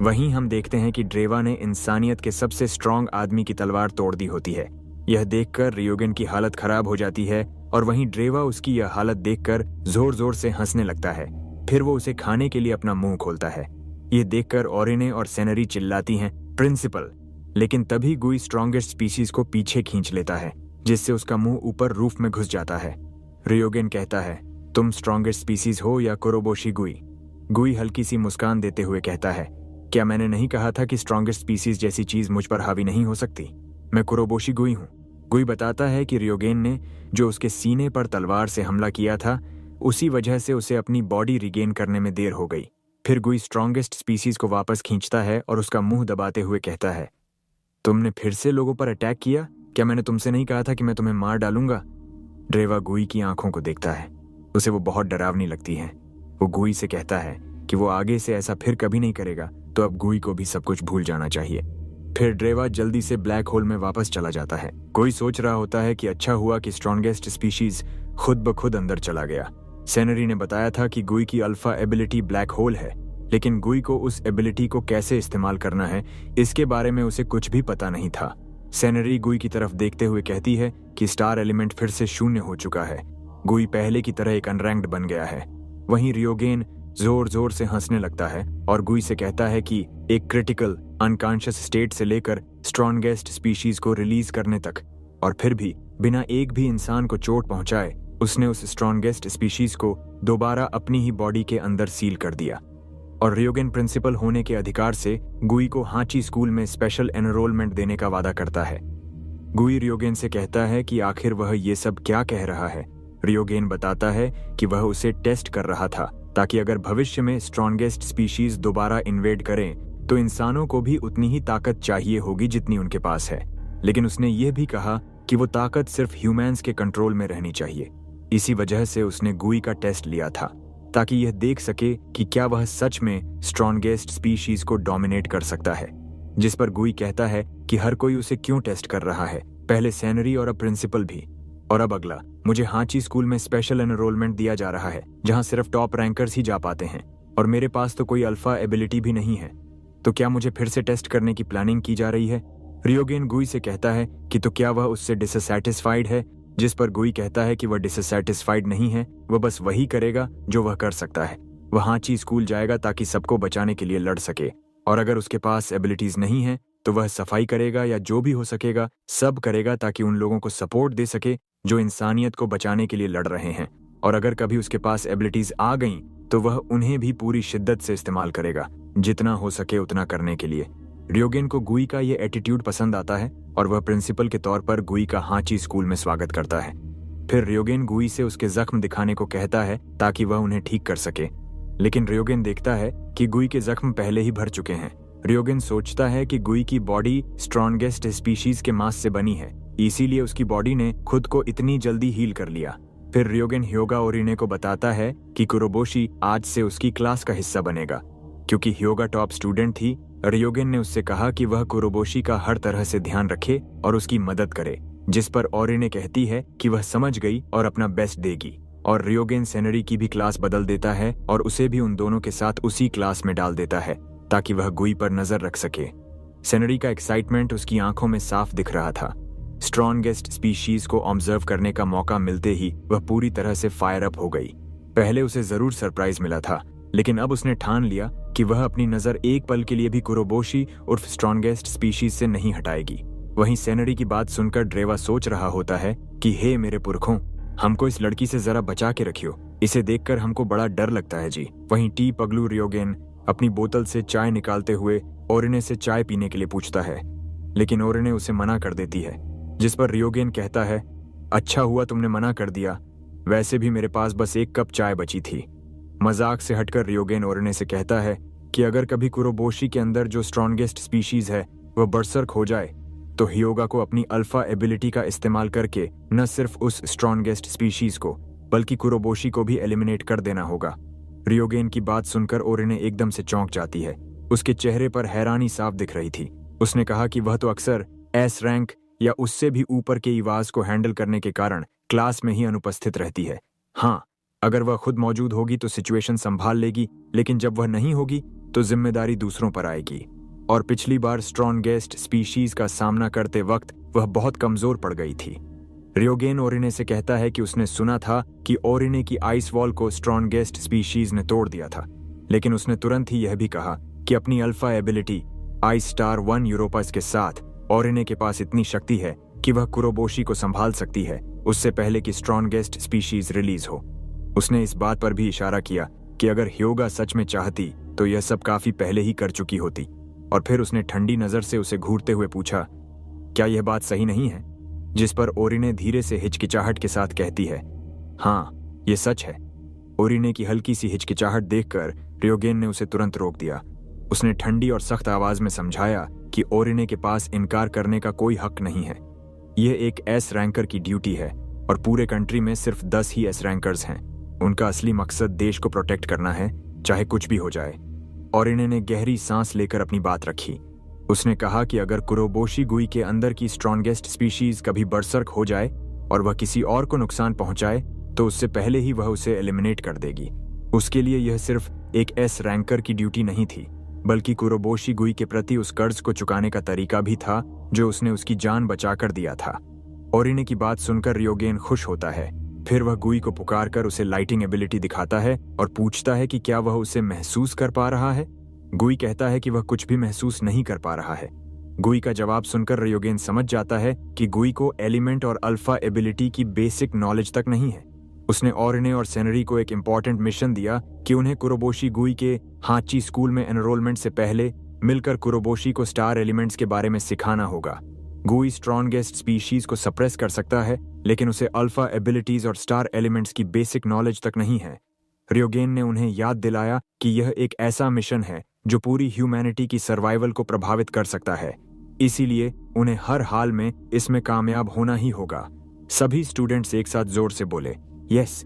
वहीं हम देखते हैं कि ड्रेवा ने इंसानियत के सबसे स्ट्रॉन्ग आदमी की तलवार तोड़ दी होती है। यह देखकर रयोगेन की हालत खराब हो जाती है और वहीं ड्रेवा उसकी यह हालत देखकर जोर जोर से हंसने लगता है। फिर वो उसे खाने के लिए अपना मुंह खोलता है। ये देखकर ओरिने और सेनरी चिल्लाती हैं, प्रिंसिपल। लेकिन तभी गुई स्ट्रॉन्गेस्ट स्पीशीज को पीछे खींच लेता है, जिससे उसका मुंह ऊपर रूफ में घुस जाता है। रयोगेन कहता है, तुम स्ट्रॉन्गेस्ट स्पीशीज हो या कुरोबोशी गुई? गुई हल्की सी मुस्कान देते हुए कहता है, क्या मैंने नहीं कहा था कि स्ट्रॉन्गेस्ट स्पीशीज जैसी चीज मुझ पर हावी नहीं हो सकती? मैं कुरोबोशी गुई हूँ। गुई बताता है कि रयोगेन ने जो उसके सीने पर तलवार से हमला किया था, उसी वजह से उसे अपनी बॉडी रिगेन करने में देर हो गई। फिर गुई स्ट्रॉन्गेस्ट स्पीशीज को वापस खींचता है और उसका मुंह दबाते हुए कहता है, तुमने फिर से लोगों पर अटैक किया? क्या मैंने तुमसे नहीं कहा था कि मैं तुम्हें मार डालूंगा? ड्रेवा गुई की आंखों को देखता है। उसे वो बहुत डरावनी लगती है। वो गुई से कहता है कि वो आगे से ऐसा फिर कभी नहीं करेगा, तो अब गुई को भी सब कुछ भूल जाना चाहिए। फिर ड्रेवा जल्दी से ब्लैक होल में वापस चला जाता है। कोई सोच रहा होता है कि अच्छा हुआ कि स्ट्रॉन्गेस्ट स्पीशीज खुद ब खुद अंदर चला गया। सेनरी ने बताया था कि गुई की अल्फा एबिलिटी ब्लैक होल है, लेकिन गुई को उस एबिलिटी को कैसे इस्तेमाल करना है इसके बारे में उसे कुछ भी पता नहीं था। सेनरी गुई की तरफ देखते हुए कहती है कि स्टार एलिमेंट फिर से शून्य हो चुका है। गुई पहले की तरह एक अनरैंक्ड बन गया है। वहीं रियोगेन जोर जोर से हंसने लगता है और गुई से कहता है कि एक क्रिटिकल अनकॉन्शियस स्टेट से लेकर स्ट्रॉन्गेस्ट स्पीशीज को रिलीज करने तक, और फिर भी बिना एक भी इंसान को चोट पहुंचाए उसने उस स्ट्रॉन्गेस्ट स्पीशीज को दोबारा अपनी ही बॉडी के अंदर सील कर दिया। और रियोगेन प्रिंसिपल होने के अधिकार से गुई को हांची स्कूल में स्पेशल एनरोलमेंट देने का वादा करता है। गुई रियोगेन से कहता है कि आखिर वह ये सब क्या कह रहा है। रियोगेन बताता है कि वह उसे टेस्ट कर रहा था ताकि अगर भविष्य में स्ट्रॉन्गेस्ट स्पीशीज दोबारा इन्वेड करें तो इंसानों को भी उतनी ही ताकत चाहिए होगी जितनी उनके पास है। लेकिन उसने यह भी कहा कि वो ताकत सिर्फ ह्यूमंस के कंट्रोल में रहनी चाहिए। इसी वजह से उसने गुई का टेस्ट लिया था ताकि यह देख सके कि क्या वह सच में स्ट्रॉन्गेस्ट स्पीशीज को डोमिनेट कर सकता है। जिस पर गुई कहता है कि हर कोई उसे क्यों टेस्ट कर रहा है, पहले सेनरी और अब प्रिंसिपल भी। और अब अगला, मुझे हांची स्कूल में स्पेशल एनरोलमेंट दिया जा रहा है जहां सिर्फ टॉप रैंकर्स ही जा पाते हैं और मेरे पास तो कोई अल्फा एबिलिटी भी नहीं है। तो क्या मुझे फिर से टेस्ट करने की प्लानिंग की जा रही है? रियोगेन गुई से कहता है कि तो क्या वह उससे डिससैटिस्फाइड है, जिस पर गुई कहता है कि वह डिससैटिस्फाइड नहीं है, वह बस वही करेगा जो वह कर सकता है। वह हांची स्कूल जाएगा ताकि सबको बचाने के लिए लड़ सके, और अगर उसके पास एबिलिटीज नहीं है तो वह सफाई करेगा या जो भी हो सकेगा सब करेगा ताकि उन लोगों को सपोर्ट दे सके जो इंसानियत को बचाने के लिए लड़ रहे हैं। और अगर कभी उसके पास एबिलिटीज आ गईं तो वह उन्हें भी पूरी शिद्दत से इस्तेमाल करेगा, जितना हो सके उतना करने के लिए। रियोगेन को गुई का ये एटीट्यूड पसंद आता है और वह प्रिंसिपल के तौर पर गुई का हांची स्कूल में स्वागत करता है। फिर रियोगेन गुई से उसके जख्म दिखाने को कहता है ताकि वह उन्हें ठीक कर सके, लेकिन रियोगेन देखता है कि गुई के जख्म पहले ही भर चुके हैं। रियोगेन सोचता है कि गुई की बॉडी स्ट्रॉन्गेस्ट स्पीशीज के मांस से बनी है, इसीलिए उसकी बॉडी ने खुद को इतनी जल्दी हील कर लिया। फिर रियोगेन ह्योगा ओरिने को बताता है कि कुरोबोशी आज से उसकी क्लास का हिस्सा बनेगा। क्योंकि ह्योगा टॉप स्टूडेंट थी, रियोगेन ने उससे कहा कि वह कुरोबोशी का हर तरह से ध्यान रखे और उसकी मदद करे, जिस पर ओरिने कहती है कि वह समझ गई और अपना बेस्ट देगी। और रियोगेन सेनरी की भी क्लास बदल देता है और उसे भी उन दोनों के साथ उसी क्लास में डाल देता है ताकि वह गुई पर नजर रख सके। सेनरी का एक्साइटमेंट उसकी आंखों में साफ दिख रहा था। स्ट्रॉन्गेस्ट स्पीशीज को ऑब्जर्व करने का मौका मिलते ही वह पूरी तरह से फायर अप हो गई। पहले उसे जरूर सरप्राइज मिला था, लेकिन अब उसने ठान लिया कि वह अपनी नजर एक पल के लिए भी कुरोबोशी उर्फ स्ट्रॉन्गेस्ट स्पीशीज से नहीं हटाएगी। वहीं सेनरी की बात सुनकर ड्रेवा सोच रहा होता है कि हे मेरे पुरखों, हमको इस लड़की से जरा बचा के रखियो, इसे देखकर हमको बड़ा डर लगता है जी। वहीं टी पगलू रियोगेन अपनी बोतल से चाय निकालते हुए ओरिने से चाय पीने के लिए पूछता है, लेकिन ओरिने उसे मना कर देती है, जिस पर रियोगेन कहता है, अच्छा हुआ तुमने मना कर दिया, वैसे भी मेरे पास बस एक कप चाय बची थी। मजाक से हटकर रियोगेन ओरिने से कहता है कि अगर कभी कुरोबोशी के अंदर जो स्ट्रॉन्गेस्ट स्पीशीज है वह बरसर्क हो जाए तो ह्योगा को अपनी अल्फा एबिलिटी का इस्तेमाल करके न सिर्फ उस स्ट्रॉन्गेस्ट स्पीशीज को बल्कि कुरोबोशी को भी एलिमिनेट कर देना होगा। रियोगेन की बात सुनकर ओरिने एकदम से चौंक जाती है। उसके चेहरे पर हैरानी साफ दिख रही थी। उसने कहा कि वह तो अक्सर एस रैंक या उससे भी ऊपर के ईवाज को हैंडल करने के कारण क्लास में ही अनुपस्थित रहती है। हाँ, अगर वह खुद मौजूद होगी तो सिचुएशन संभाल लेगी, लेकिन जब वह नहीं होगी तो जिम्मेदारी दूसरों पर आएगी। और पिछली बार स्ट्रॉन्गेस्ट स्पीशीज का सामना करते वक्त वह बहुत कमजोर पड़ गई थी। रियोगेन ओरिने से कहता है कि उसने सुना था कि ओरिने की आइस वॉल को स्ट्रॉन्गेस्ट स्पीशीज ने तोड़ दिया था, लेकिन उसने तुरंत ही यह भी कहा कि अपनी अल्फा एबिलिटी आइस स्टार 1 यूरोपस के साथ ओरिने के पास इतनी शक्ति है कि वह कुरोबोशी को संभाल सकती है उससे पहले कि स्ट्रॉन्गेस्ट स्पीशीज रिलीज हो। उसने इस बात पर भी इशारा किया कि अगर ह्योगा सच में चाहती तो यह सब काफी पहले ही कर चुकी होती। और फिर उसने ठंडी नजर से उसे घूरते हुए पूछा, क्या यह बात सही नहीं है? जिस पर ओरिने धीरे से हिचकिचाहट के साथ कहती है, हाँ, यह सच है। ओरिने की हल्की सी हिचकिचाहट देखकर रियोगेन ने उसे तुरंत रोक दिया। उसने ठंडी और सख्त आवाज में समझाया कि ओरिने के पास इनकार करने का कोई हक नहीं है। यह एक एस रैंकर की ड्यूटी है और पूरे कंट्री में सिर्फ 10 ही एस रैंकर्स हैं। उनका असली मकसद देश को प्रोटेक्ट करना है, चाहे कुछ भी हो जाए। ओरिने ने गहरी सांस लेकर अपनी बात रखी। उसने कहा कि अगर कुरोबोशी गुई के अंदर की स्ट्रॉन्गेस्ट स्पीशीज कभी बरसर्क हो जाए और वह किसी और को नुकसान पहुंचाए तो उससे पहले ही वह उसे एलिमिनेट कर देगी। उसके लिए यह सिर्फ एक एस रैंकर की ड्यूटी नहीं थी, बल्कि कुरोबोशी गुई के प्रति उस कर्ज को चुकाने का तरीका भी था जो उसने उसकी जान बचाकर दिया था। ओरिने की बात सुनकर रियोगेन खुश होता है। फिर वह गुई को पुकारकर उसे लाइटिंग एबिलिटी दिखाता है और पूछता है कि क्या वह उसे महसूस कर पा रहा है। गुई कहता है कि वह कुछ भी महसूस नहीं कर पा रहा है। गुई का जवाब सुनकर रियोगेन समझ जाता है कि गुई को एलिमेंट और अल्फा एबिलिटी की बेसिक नॉलेज तक नहीं है। उसने ओरिने और सेनरी को एक इम्पॉर्टेंट मिशन दिया कि उन्हें कुरोबोशी गुई के हाची स्कूल में एनरोलमेंट से पहले मिलकर कुरोबोशी को स्टार एलिमेंट्स के बारे में सिखाना होगा। गुई स्ट्रॉन्गेस्ट स्पीशीज को सप्रेस कर सकता है, लेकिन उसे अल्फा एबिलिटीज और स्टार एलिमेंट्स की बेसिक नॉलेज तक नहीं है। रियोगेन ने उन्हें याद दिलाया कि यह एक ऐसा मिशन है जो पूरी ह्यूमैनिटी की सर्वाइवल को प्रभावित कर सकता है, इसीलिए उन्हें हर हाल में इसमें कामयाब होना ही होगा। सभी स्टूडेंट्स एक साथ जोर से बोले, यस।